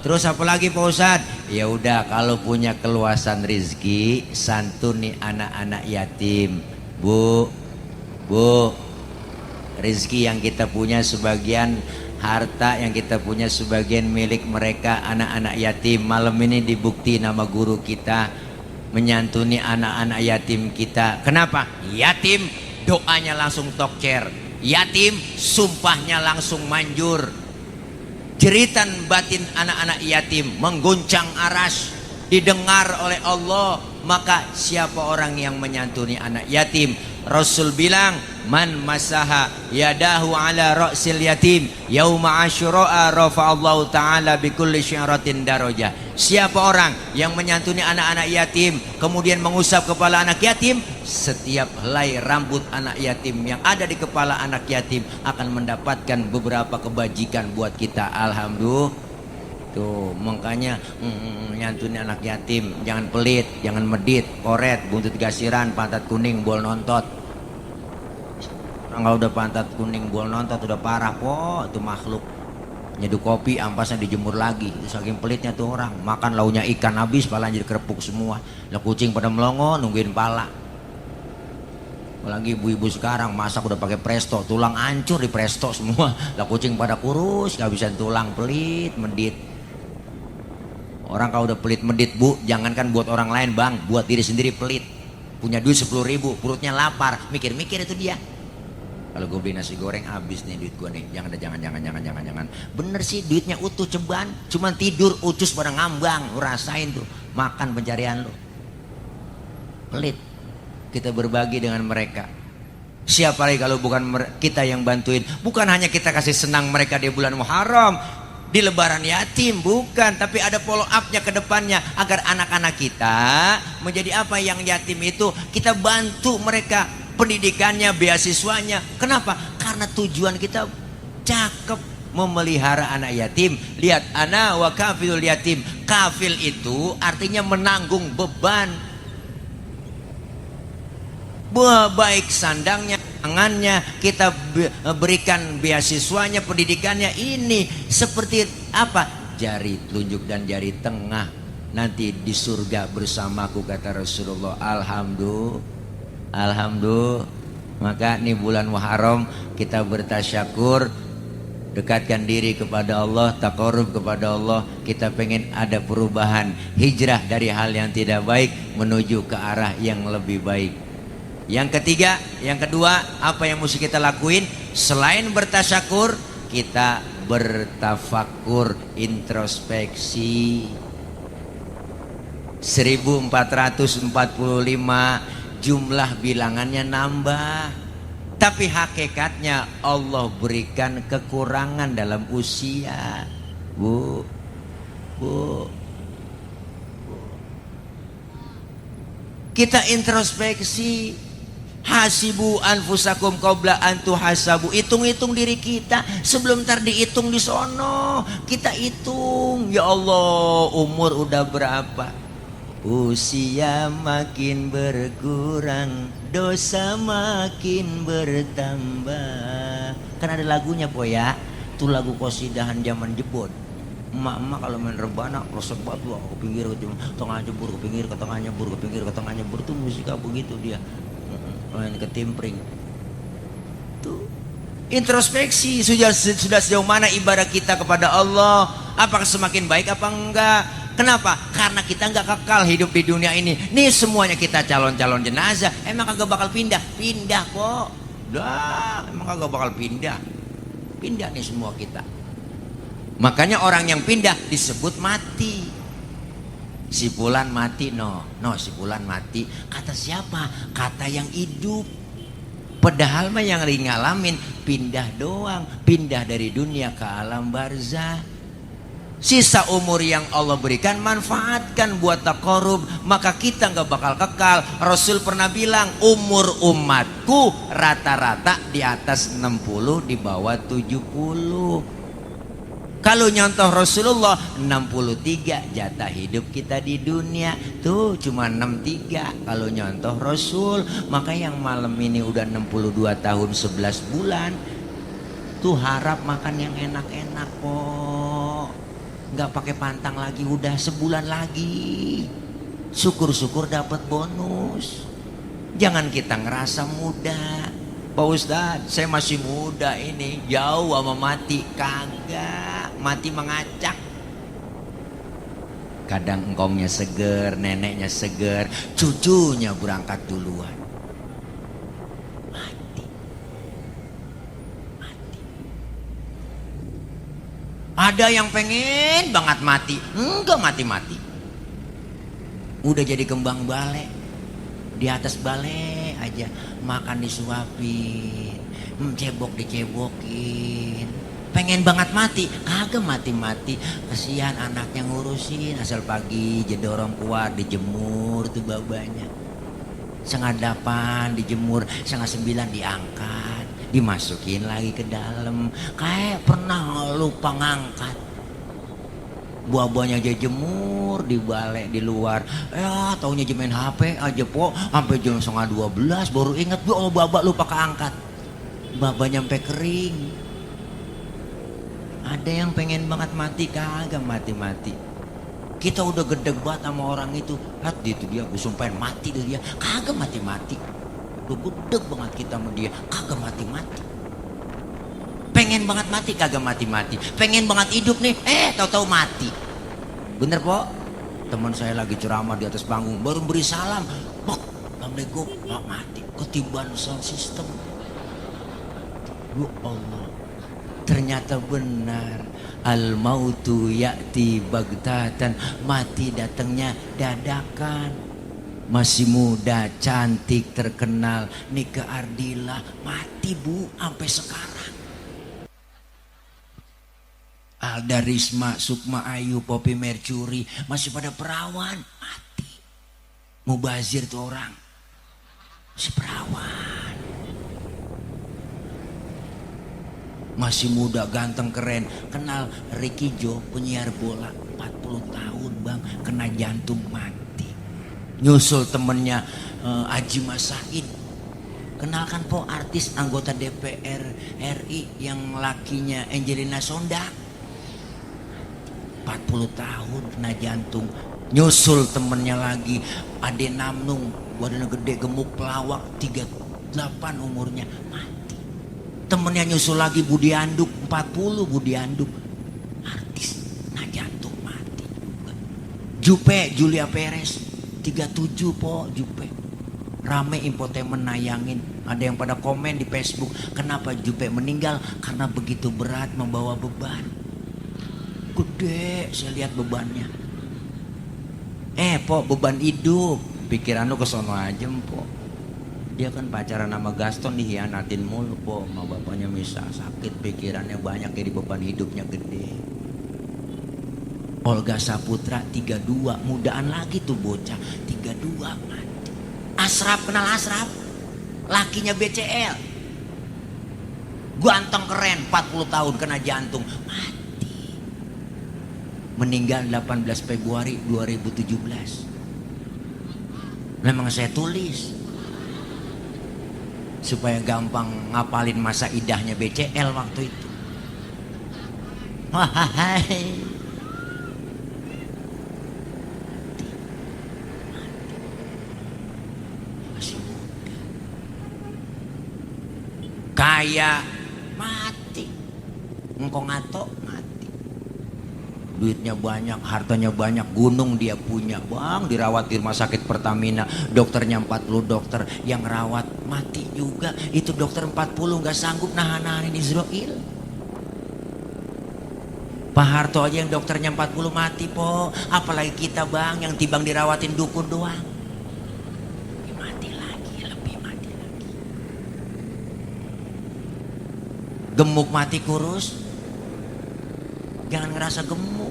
A: Terus apa lagi Pak Ustadz? Ya udah, kalau punya keluasan rizki, santuni anak-anak yatim. Bu, rizki yang kita punya sebagian, harta yang kita punya sebagian milik mereka, anak-anak yatim. Malam ini dibukti nama guru kita menyantuni anak-anak yatim kita. Kenapa? Yatim doanya langsung tokcer, yatim sumpahnya langsung manjur. Jeritan batin anak-anak yatim mengguncang aras, didengar oleh Allah. Maka siapa orang yang menyantuni anak yatim? Rasul bilang, man masaha yadahu ala ra'sil yatim yauma asyura'a rafa'allahu ta'ala bikulli syaratin darajah. Siapa orang yang menyantuni anak-anak yatim kemudian mengusap kepala anak yatim, setiap helai rambut anak yatim yang ada di kepala anak yatim akan mendapatkan beberapa kebajikan buat kita. Alhamdulillah. Tuh, makanya nyantuni anak yatim jangan pelit, jangan medit, koret, buntut gasiran, pantat kuning, bol nontot. Kalau udah pantat kuning, bol nontot udah parah po, itu makhluk. Nyeduh kopi, ampasnya dijemur lagi. Itu saking pelitnya tuh orang. Makan launya ikan habis, pala jadi kerepuk semua. Lah kucing pada melongo nungguin pala. Apalagi ibu-ibu sekarang masak udah pakai presto, tulang hancur di presto semua. Lah kucing pada kurus, gak bisa tulang, pelit, medit. Orang kalau udah pelit medit Bu, jangankan buat orang lain bang, buat diri sendiri pelit. Punya duit 10.000, perutnya lapar, mikir-mikir itu dia. Kalau gue beli nasi goreng habis nih duit gue nih. Jangan. Bener sih duitnya utuh ceban, cuman tidur ucus pada ngambang. Lu rasain tuh makan pencarian lu. Pelit. Kita berbagi dengan mereka. Siapa lagi kalau bukan kita yang bantuin? Bukan hanya kita kasih senang mereka di bulan Muharram, di lebaran yatim, bukan, tapi ada follow up-nya ke depannya agar anak-anak kita menjadi apa yang yatim itu kita bantu mereka pendidikannya, beasiswanya. Kenapa? Karena tujuan kita cakep, memelihara anak yatim. Lihat, ana wa kafilul yatim. Kafil itu artinya menanggung beban, baik sandangnya, tangannya, kita berikan beasiswanya, pendidikannya. Ini seperti apa? Jari telunjuk dan jari tengah nanti di surga bersamaku, kata Rasulullah. Alhamdulillah. Maka ini bulan Muharram kita bertasyakur, dekatkan diri kepada Allah, taqarrub kepada Allah. Kita pengen ada perubahan, hijrah dari hal yang tidak baik menuju ke arah yang lebih baik. Yang ketiga, yang kedua, apa yang mesti kita lakuin? Selain bertasyakur, kita bertafakur, introspeksi. 1445 jumlah bilangannya nambah, tapi hakikatnya Allah berikan kekurangan dalam usia. Bu, kita introspeksi. Hasibu anfusakum qabla an tuhasabu. Hitung-hitung diri kita sebelum ntar dihitung di sono. Kita hitung, ya Allah, umur udah berapa? Usia makin berkurang, dosa makin bertambah. Kan ada lagunya po ya. Itu lagu qasidahan zaman jebot. Emak-emak kalau main rebana resep banget tuh, ke pinggir ke tengah jebur, ke pinggir ke tengah nyebur, ke pinggir ke tengah nyebur. Tuh musik begitu dia. Main ketimpring. Tuh introspeksi, sudah sejauh mana ibadah kita kepada Allah, apakah semakin baik apa enggak? Kenapa? Karena kita enggak kekal hidup di dunia ini. Nih semuanya kita calon-calon jenazah. Emang kagak bakal pindah kok. Dah, emang kagak bakal pindah nih semua kita. Makanya orang yang pindah disebut mati. Si Fulan mati, si Fulan mati. Kata siapa? Kata yang hidup. Padahal mah yang ngalamin pindah doang, pindah dari dunia ke alam barzah. Sisa umur yang Allah berikan manfaatkan buat taqarrub, maka kita nggak bakal kekal. Rasul pernah bilang, umur umatku rata-rata di atas 60, di bawah 70. Kalau nyontoh Rasulullah 63 jatah hidup kita di dunia. Tuh cuma 63 kalau nyontoh Rasul. Maka yang malam ini udah 62 tahun 11 bulan, tuh harap makan yang enak-enak kok. Nggak pakai pantang lagi, udah sebulan lagi. Syukur-syukur dapat bonus. Jangan kita ngerasa muda. Pak Ustadz, saya masih muda ini, jauh sama mati. Kagak, mati mengacak. Kadang engkongnya seger, neneknya seger, cucunya berangkat duluan. Mati. Ada yang pengen banget mati, enggak mati-mati. Udah jadi kembang bale, di atas bale aja, makan disuapin, cebok dicebokin. Pengen banget mati, kagak mati-mati. Kasihan anaknya ngurusin, asal pagi jedorong keluar dijemur tuh babanya. 7:30 dijemur, 8:30 diangkat, dimasukin lagi ke dalam. Kayak pernah lupa ngangkat. Buah-buahnya aja jemur di balik di luar. Ya taunya main HP aja po, sampai jam 11:30 baru inget, bu Allah babak lupa keangkat. Babanya sampai kering. Ada yang pengen banget mati, kagak mati-mati. Kita udah gedeg banget sama orang itu. Lihat itu dia, gue sumpahin mati dia, kagak mati-mati. Udah gedeg banget kita sama dia, kagak mati-mati. Pengen banget mati, kagak mati-mati. Pengen banget hidup nih, tahu-tahu mati. Bener po? Teman saya lagi ceramah di atas panggung, baru beri salam, bok, assalamualaikum, mati. Ketiban sound system. Ya Allah, ternyata benar. Al mautu ya'ti baghtatan, mati datangnya dadakan. Masih muda, cantik, terkenal, Nika Ardila mati bu, sampai sekarang. Alda Risma, Sukma Ayu, Poppy Mercury masih pada perawan, mati. Mubazir tuh orang masih perawan. Masih muda, ganteng, keren. Kenal Ricky Jo, penyiar bola, 40 tahun bang, kena jantung mati. Nyusul temennya Aji Masain. Kenalkan po artis anggota DPR RI yang lakinya Angelina Sondak, 40 tahun kena jantung. Nyusul temennya lagi Ade Namnung, badannya gede, gemuk, pelawak, 38 umurnya, mati. Temennya nyusul lagi Budi Anduk, 40, Budi Anduk, artis kena jantung mati juga. Jupe Julia Perez, 37 po Jupe. Rame infotainment nayangin. Ada yang pada komen di Facebook, kenapa Jupe meninggal? Karena begitu berat membawa beban. Gede saya lihat bebannya. Po, beban hidup. Pikiran lu kesono aja po. Dia kan pacaran sama Gaston, dihianatin mulu po. Sama bapaknya misal, sakit pikirannya banyak, jadi beban hidupnya gede. Olga Saputra 32, mudaan lagi tuh bocah, 32 mati. Asraf, kenal Asraf? Lakinya BCL. Ganteng keren, 40 tahun kena jantung, mati. Meninggal 18 Februari 2017. Memang saya tulis supaya gampang ngapalin masa idahnya BCL waktu itu. Wahai. Kaya mati, engkong ngato mati. Duitnya banyak, hartanya banyak, gunung dia punya bang, dirawat di rumah sakit Pertamina, dokternya 40 dokter, yang rawat mati juga. Itu dokter 40 nggak sanggup nahan-nahanin Israel. Pak Harto aja yang dokternya 40 mati po, apalagi kita bang yang tibang dirawatin dukun doang. Gemuk mati kurus, jangan ngerasa gemuk.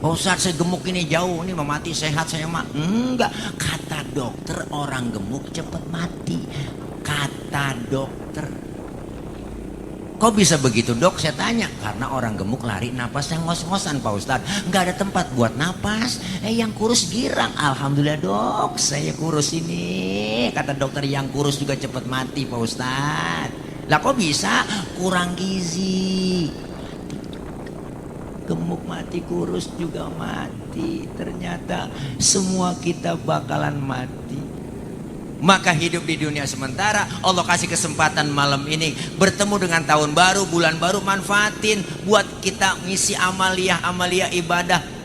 A: Pak Ustadz saya gemuk ini jauh, ini mau mati sehat saya mah. Enggak, kata dokter orang gemuk cepat mati. Kata dokter. Kok bisa begitu dok? Saya tanya. Karena orang gemuk lari napasnya ngos-ngosan Pak Ustadz. Nggak ada tempat buat napas. Yang kurus girang. Alhamdulillah dok, saya kurus ini. Kata dokter yang kurus juga cepat mati Pak Ustadz. Lah kok bisa? Kurang gizi. Gemuk mati, kurus juga mati. Ternyata semua kita bakalan mati. Maka hidup di dunia sementara, Allah kasih kesempatan malam ini bertemu dengan tahun baru, bulan baru, manfaatin buat kita ngisi amalia ibadah.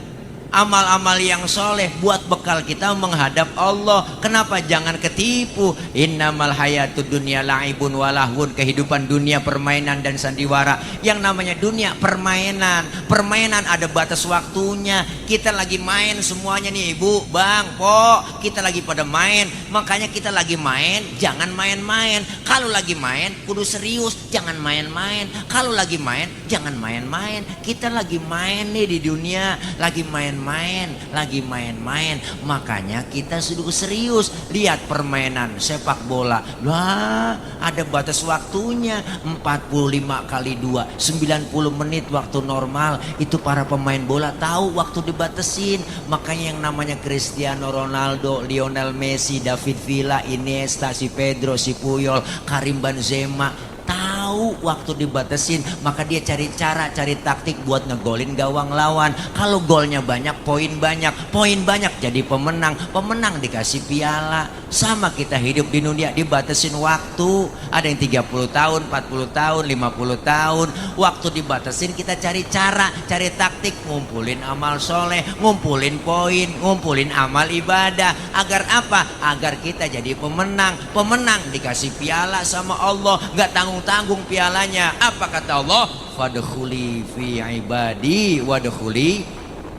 A: Amal-amal yang soleh buat bekal kita menghadap Allah. Kenapa jangan ketipu? Innamal hayatud dunya la'ibun walahun. Kehidupan dunia permainan dan sandiwara. Yang namanya dunia permainan. Permainan ada batas waktunya. Kita lagi main semuanya nih ibu, bang, po. Kita lagi pada main. Makanya kita lagi main, jangan main-main. Kalau lagi main, kudu serius. Jangan main-main. Kalau lagi main, jangan main-main. Kita lagi main nih di dunia. Lagi main-main, lagi main-main. Makanya kita sudah serius. Lihat permainan sepak bola. Wah, ada batas waktunya. 45 kali 2, 90 menit waktu normal. Itu para pemain bola tahu waktu dibatasin. Makanya yang namanya Cristiano Ronaldo, Lionel Messi, David Villa, Iniesta, si Pedro, si Puyol, Karim Benzema tahu waktu dibatasin. Maka dia cari cara, cari taktik buat ngegolin gawang lawan. Kalau golnya banyak, poin banyak jadi pemenang. Pemenang dikasih piala. Sama kita hidup di dunia, dibatasin waktu. Ada yang 30 tahun, 40 tahun, 50 tahun. Waktu dibatasin, kita cari cara, cari taktik, ngumpulin amal soleh, ngumpulin poin, ngumpulin amal ibadah. Agar apa? Agar kita jadi pemenang. Pemenang dikasih piala sama Allah, gak tanggung-tanggung pialanya. Apa kata Allah? Fadkhuli fi ibadi wadkhuli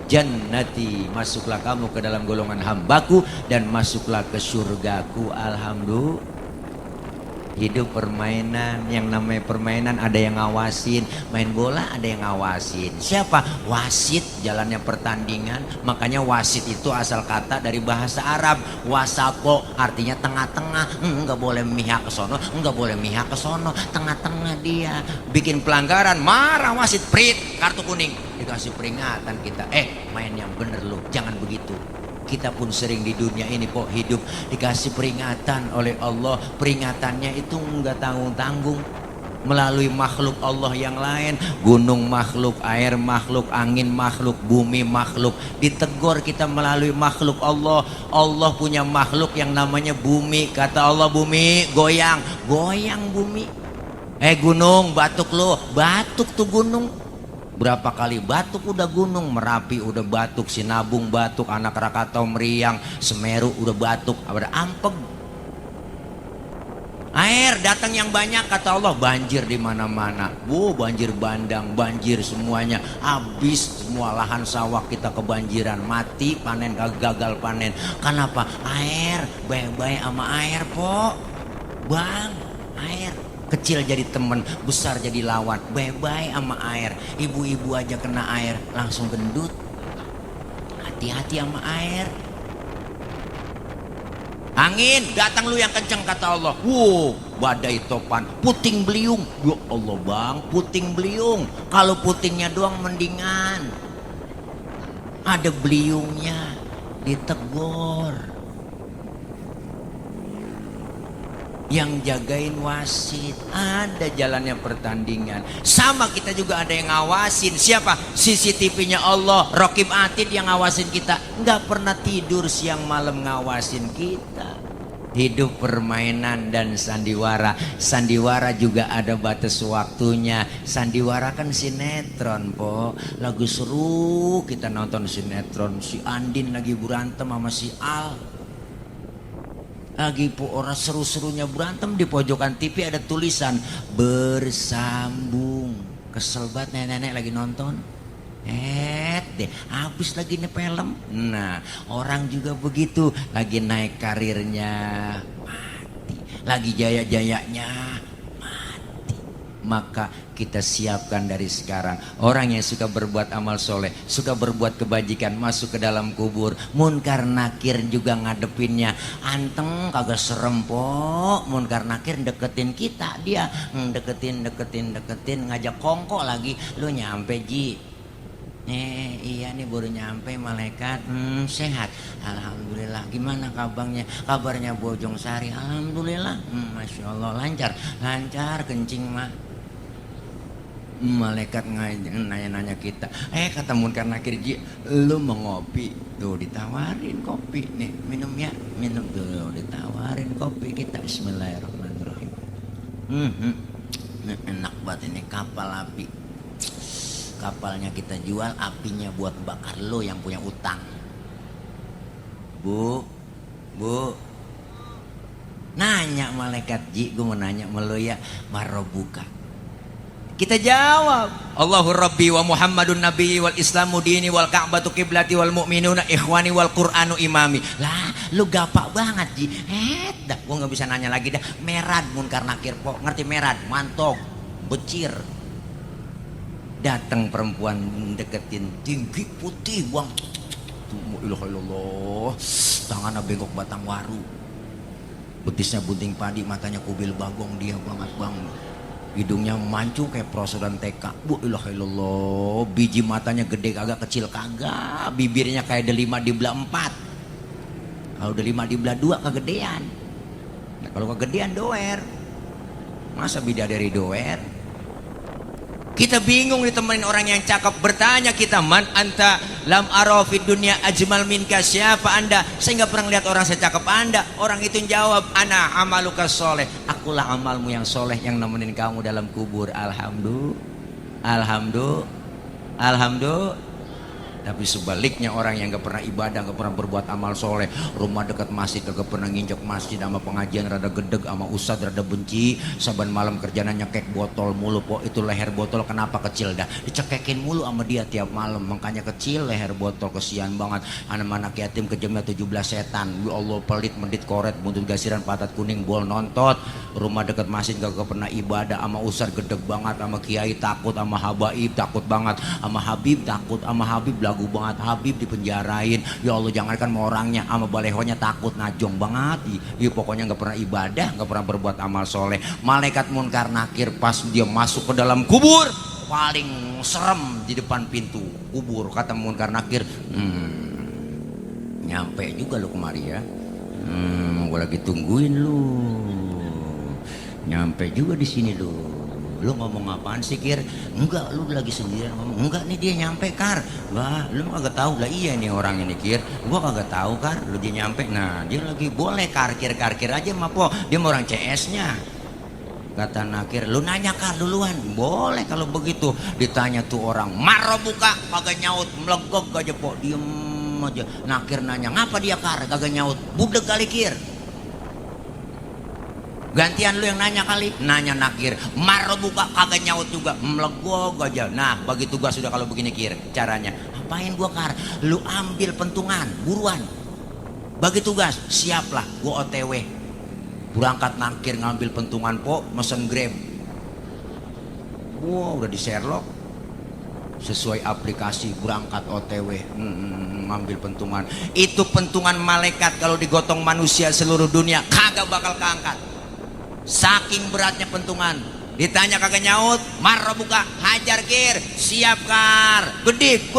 A: jannati. Masuklah kamu ke dalam golongan hambaku dan masuklah ke surgaku. Alhamdulillah. Hidup permainan, yang namanya permainan ada yang ngawasin, main bola ada yang ngawasin. Siapa? Wasit, jalannya pertandingan. Makanya wasit itu asal kata dari bahasa Arab. Wasako artinya tengah-tengah. Enggak boleh mihak ke sono, enggak boleh mihak ke sono, tengah-tengah dia. Bikin pelanggaran, marah wasit, prit, kartu kuning. Dikasih peringatan kita. Main yang bener lu, jangan begitu. Kita pun sering di dunia ini kok hidup dikasih peringatan oleh Allah. Peringatannya itu enggak tanggung-tanggung, melalui makhluk Allah yang lain. Gunung makhluk, air makhluk, angin makhluk, bumi makhluk. Ditegur kita melalui makhluk Allah. Allah punya makhluk yang namanya bumi. Kata Allah, bumi goyang, goyang bumi. Gunung batuk lo, batuk tuh gunung. Berapa kali batuk udah gunung. Merapi udah batuk, Sinabung batuk, Anak Rakatau meriang, Semeru udah batuk, ada ampeg. Air datang yang banyak, kata Allah banjir di mana-mana. Banjir bandang, banjir semuanya. Habis semua lahan sawah kita kebanjiran, mati panen, gagal panen. Kenapa? Air, baik-baik sama air, po. Bang, air. Kecil jadi temen, besar jadi lawan. Baik-baik sama air. Ibu-ibu aja kena air langsung gendut. Hati-hati sama air. Angin datang lu yang kenceng, kata Allah. Badai topan, puting beliung. Ya Allah bang, puting beliung. Kalau putingnya doang mendingan, ada beliungnya ditegur. Yang jagain wasit, ada jalannya pertandingan. Sama kita juga ada yang ngawasin. Siapa? CCTV-nya Allah, Raqib Atid yang ngawasin kita. Nggak pernah tidur siang malam ngawasin kita. Hidup permainan dan sandiwara. Sandiwara juga ada batas waktunya. Sandiwara kan sinetron, po. Lagu seru kita nonton sinetron. Si Andin lagi berantem sama si Al. Lagi orang seru-serunya berantem, di pojokan TV ada tulisan bersambung. Kesel banget nenek-nenek lagi nonton. Deh, habis lagi nih film. Nah, orang juga begitu, lagi naik karirnya mati, lagi jaya-jayanya mati. Maka kita siapkan dari sekarang. Orang yang suka berbuat amal soleh, suka berbuat kebajikan, masuk ke dalam kubur. Munkar nakir juga ngadepinnya. Anteng kagak serem, po. Munkar nakir deketin kita, dia deketin, ngajak kongko lagi. Lu nyampe, Ji? Iya nih baru nyampe, malaikat. Sehat, alhamdulillah. Gimana kabarnya Bojong Sari? Alhamdulillah. Masya Allah, lancar kencing mah. Malaikat nanya-nanya kita. Kata munkar nakir, Ji, lu mau ngopi? Tuh ditawarin kopi nih, minum ya, minum tuh, ditawarin kopi kita. Bismillahirrahmanirrahim. Enak banget ini kapal api. Kapalnya kita jual, apinya buat bakar lo yang punya utang. Bu, nanya malaikat, Ji, gue mau nanya sama lo ya, marobuka. Kita jawab, Allahu Rabbi wa Muhammadun Nabi wal Islamu dini wal Ka'batu qiblati wal mu'minuna ikhwani wal Qur'anu imami. Lah, lu gapak banget, Ji. Dah, gue nggak bisa nanya lagi dah. Merad munkar nakir, po. Ngerti merad? Mantog, becir. Datang perempuan deketin, tinggi putih, bang. Ilah, tangannya bengkok batang waru, betisnya bunting padi, matanya kubil bagong, dia banget bang. Hidungnya mancung kayak prosodan TK. Ilah, biji matanya gede kagak, kecil kagak, bibirnya kayak delima di belah 4. Kalau delima di belah 2 kegedean. Nah, kalau kegedean doer. Masa bidadari doer? Kita bingung ditemenin orang yang cakep. Bertanya kita, man anta lam arafid dunia ajmal minka, siapa anda? Saya nggak pernah lihat orang secakep anda. Orang itu jawab, ana amaluka soleh, akulah amalmu yang soleh yang nemenin kamu dalam kubur. Alhamdulillah. Tapi sebaliknya orang yang gak pernah ibadah, gak pernah berbuat amal soleh, rumah dekat masjid gak pernah nginjek masjid, sama pengajian rada gedeg, sama ustad rada benci, saban malam kerjanya nyekek botol mulu. Po itu leher botol kenapa kecil dah, dicekekin mulu sama dia tiap malam, makanya kecil leher botol. Kesian banget anak-anak yatim kejamnya 17 setan. Ya Allah, pelit mendit koret buntut gasiran patat kuning bol nontot. Rumah dekat masjid gak pernah ibadah, sama ustad gedeg banget, sama kiai takut, sama habaib takut banget, sama habib takut, sama habib lagu banget, habib dipenjarain. Ya Allah, jangankan mau orangnya, sama balehonya takut, najong banget. Ya pokoknya nggak pernah ibadah, nggak pernah berbuat amal soleh. Malaikat munkar nakir pas dia masuk ke dalam kubur, paling serem di depan pintu kubur. Kata munkar nakir, nyampe juga lu kemari ya. Gue lagi tungguin lu, nyampe juga di sini lu. Lu ngomong apaan sih, Kir? Enggak, lu lagi sendirian ngomong. Enggak nih, dia nyampe, Kar. Wah, lu kagak tahu lah. Iya nih orang ini, Kir. Gua kagak tahu, Kar. Lu dia nyampe. Nah, dia lagi boleh Kir aja mah, Po. Dia mau orang CS-nya. Kata nakir, lu nanya Kar duluan. Boleh kalau begitu. Ditanya tuh orang, maro buka, kagak nyaut, melegok aja, Po. Diem aja. Nakir nanya, ngapa dia Kar? Kagak nyaut. Budeg kali, Kir. Gantian lu yang nanya kali. Nanya nakir, maro buka, kagak nyaut juga, melegok aja. Nah, bagi tugas sudah kalau begini, Kir. Caranya, apain gua Kar? Lu ambil pentungan, buruan. Bagi tugas, siaplah, gua OTW. Berangkat nakir ngambil pentungan, Po, mesen Grab. Wow, udah di Sherlock. Sesuai aplikasi, berangkat OTW, ngambil pentungan. Itu pentungan malaikat kalau digotong manusia seluruh dunia kagak bakal keangkat. Saking beratnya pentungan. Ditanya kagak nyaut, marah buka, hajar Kir, siap Kar, gedik,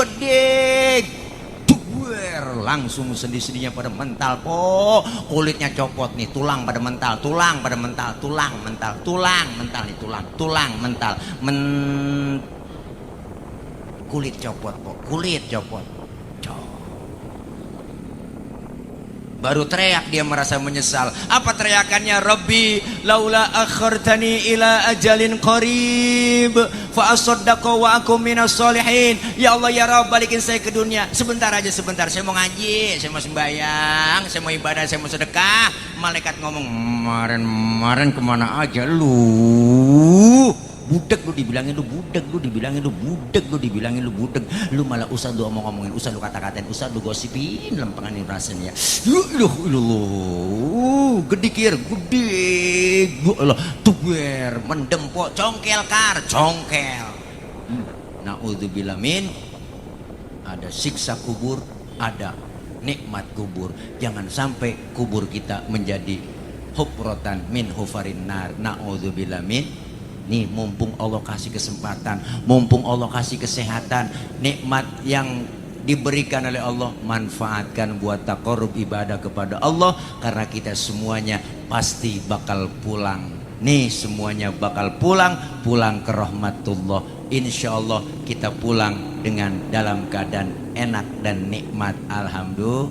A: langsung sendi-sendinya pada mental, Po. Kulitnya copot nih, tulang pada mental, tulang mental nih, tulang mental, kulit copot, Po, kulit copot. Baru teriak dia merasa menyesal. Apa teriakannya? Rabbi laula akhartani ila ajalin qarib fa asaddaqa wa akum minas solihin. Ya Allah ya Rabb, balikin saya ke dunia sebentar aja, sebentar. Saya mau ngaji, saya mau sembahyang, saya mau ibadah, saya mau sedekah. Malaikat ngomong, kemarin kemana aja lu? Budek lu dibilangin lu budek, lu dibilangin lu budek, lu dibilangin lu budek. Lu malah usah lu ngomongin, usah lu kata-katain, usah lu gosipin lempengan ini rasanya. Gede Kir, gede. Allah, tuber, mendem, Po, congkel Kar, congkel. Naudzubillah min. Ada siksa kubur, ada nikmat kubur. Jangan sampai kubur kita menjadi hufratan min hufarin nar. Naudzubillah min. Nih, mumpung Allah kasih kesempatan, mumpung Allah kasih kesehatan, nikmat yang diberikan oleh Allah, manfaatkan buat taqarrub ibadah kepada Allah. Karena kita semuanya pasti bakal pulang. Nih, semuanya bakal pulang ke rahmatullah. Insya Allah kita pulang dengan dalam keadaan enak dan nikmat. Alhamdulillah.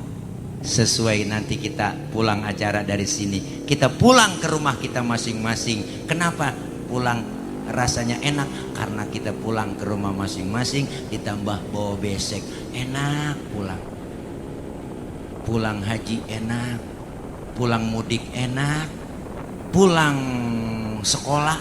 A: Sesuai nanti kita pulang acara dari sini, kita pulang ke rumah kita masing-masing. Kenapa pulang rasanya enak? Karena kita pulang ke rumah masing-masing ditambah bawa besek, enak. Pulang haji enak, pulang mudik enak, pulang sekolah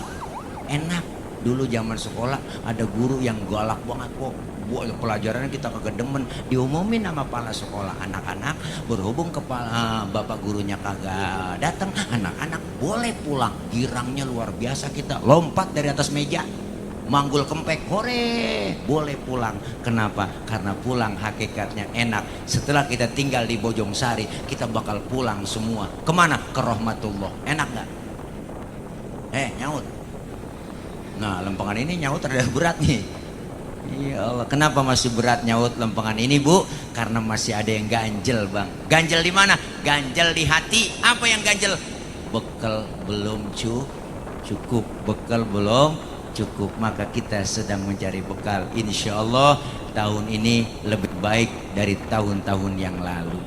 A: enak. Dulu zaman sekolah ada guru yang galak banget, Po. Pelajarannya kita kagak demen, diumumin sama kepala sekolah, anak-anak berhubung kepala bapak gurunya kagak datang, anak-anak boleh pulang. Girangnya luar biasa, kita lompat dari atas meja, manggul kempek, hore, boleh pulang. Kenapa? Karena pulang hakikatnya enak. Setelah kita tinggal di Bojongsari, kita bakal pulang semua. Kemana? Ke rahmatullah. Enak gak? Nyaut. Nah, lempengan ini nyaut rada berat nih. Ya Allah, kenapa masih berat nyaut lempengan ini, Bu? Karena masih ada yang ganjel, Bang. Ganjel di mana? Ganjel di hati. Apa yang ganjel? Bekal belum cukup. Bekal belum cukup. Maka kita sedang mencari bekal. Insya Allah tahun ini lebih baik dari tahun-tahun yang lalu.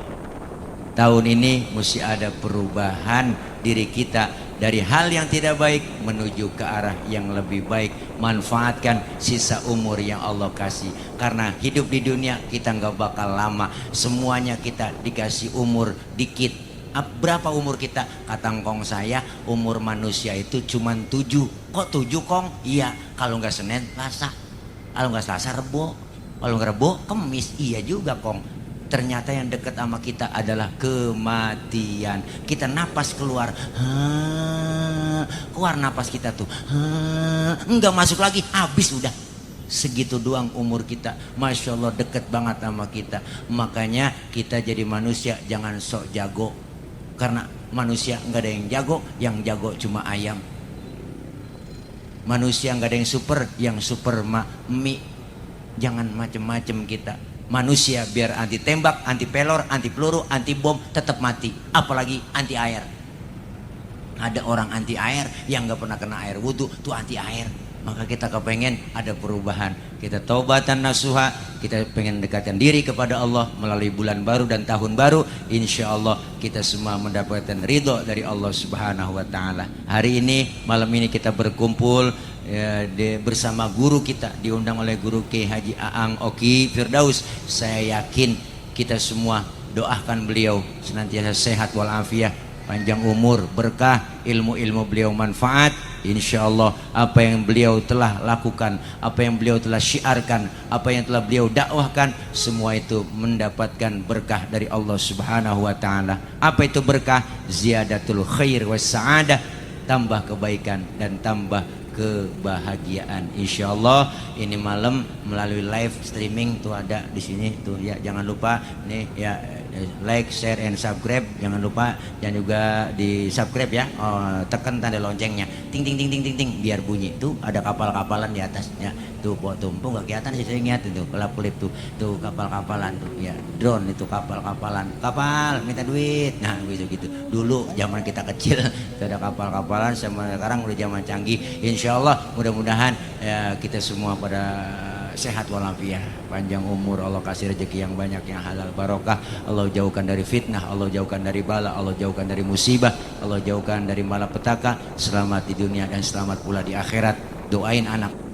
A: Tahun ini mesti ada perubahan diri kita. dari hal yang tidak baik menuju ke arah yang lebih baik. Manfaatkan sisa umur yang Allah kasih, karena hidup di dunia kita nggak bakal lama, semuanya kita dikasih umur dikit. Berapa umur kita? Kata ngkong saya, umur manusia itu cuma 7. Kok 7 kong? Iya, kalau nggak Senin Selasa, kalau nggak Selasa Rebo, kalau nggak Rebo Kemis. Iya juga kong. Ternyata yang dekat sama kita adalah kematian. Kita napas keluar, keluar napas kita tuh, enggak masuk lagi, habis udah. Segitu doang umur kita. Masya Allah, deket banget sama kita. Makanya kita jadi manusia jangan sok jago, karena manusia nggak ada yang jago cuma ayam. Manusia nggak ada yang super mie. Jangan macem-macem kita. Manusia biar anti tembak, anti pelor, anti peluru, anti bom tetap mati. Apalagi anti air. Ada orang anti air yang nggak pernah kena air wudhu, tuh anti air. Maka kita kepengen ada perubahan. Kita taubatan nasuha, kita pengen dekatkan diri kepada Allah melalui bulan baru dan tahun baru. Insya Allah kita semua mendapatkan ridho dari Allah Subhanahu wa Ta'ala. Hari ini, malam ini kita berkumpul bersama guru kita, diundang oleh guru Kiai Haji Aang Oki Firdaus. Saya yakin kita semua doakan beliau senantiasa sehat walafiat, panjang umur, berkah, ilmu-ilmu beliau manfaat. Insya Allah apa yang beliau telah lakukan, apa yang beliau telah syiarkan, apa yang telah beliau dakwahkan, semua itu mendapatkan berkah dari Allah Subhanahu wa Ta'ala. Apa itu berkah? Ziyadatul khair was sa'adah, tambah kebaikan dan tambah kebahagiaan. Insya Allah ini malam melalui live streaming tuh ada di sini tuh ya, jangan lupa nih ya, like, share, and subscribe. Jangan lupa, dan juga di subscribe ya. Tekan tanda loncengnya, ting ting ting ting ting ting, biar bunyi. Tuh ada kapal-kapalan di atasnya. Tuh tumpung nggak kelihatan sih, saya ingat itu kelap kelip tuh kapal-kapalan tuh ya, drone itu kapal-kapalan, kapal minta duit. Nah gitu dulu zaman kita kecil itu ada kapal-kapalan, sama sekarang udah zaman canggih. Insya Allah mudah-mudahan ya, kita semua pada sehat walafiat, panjang umur, Allah kasih rezeki yang banyak, yang halal barokah, Allah jauhkan dari fitnah, Allah jauhkan dari bala, Allah jauhkan dari musibah, Allah jauhkan dari malapetaka. Selamat di dunia dan selamat pula di akhirat. Doain anak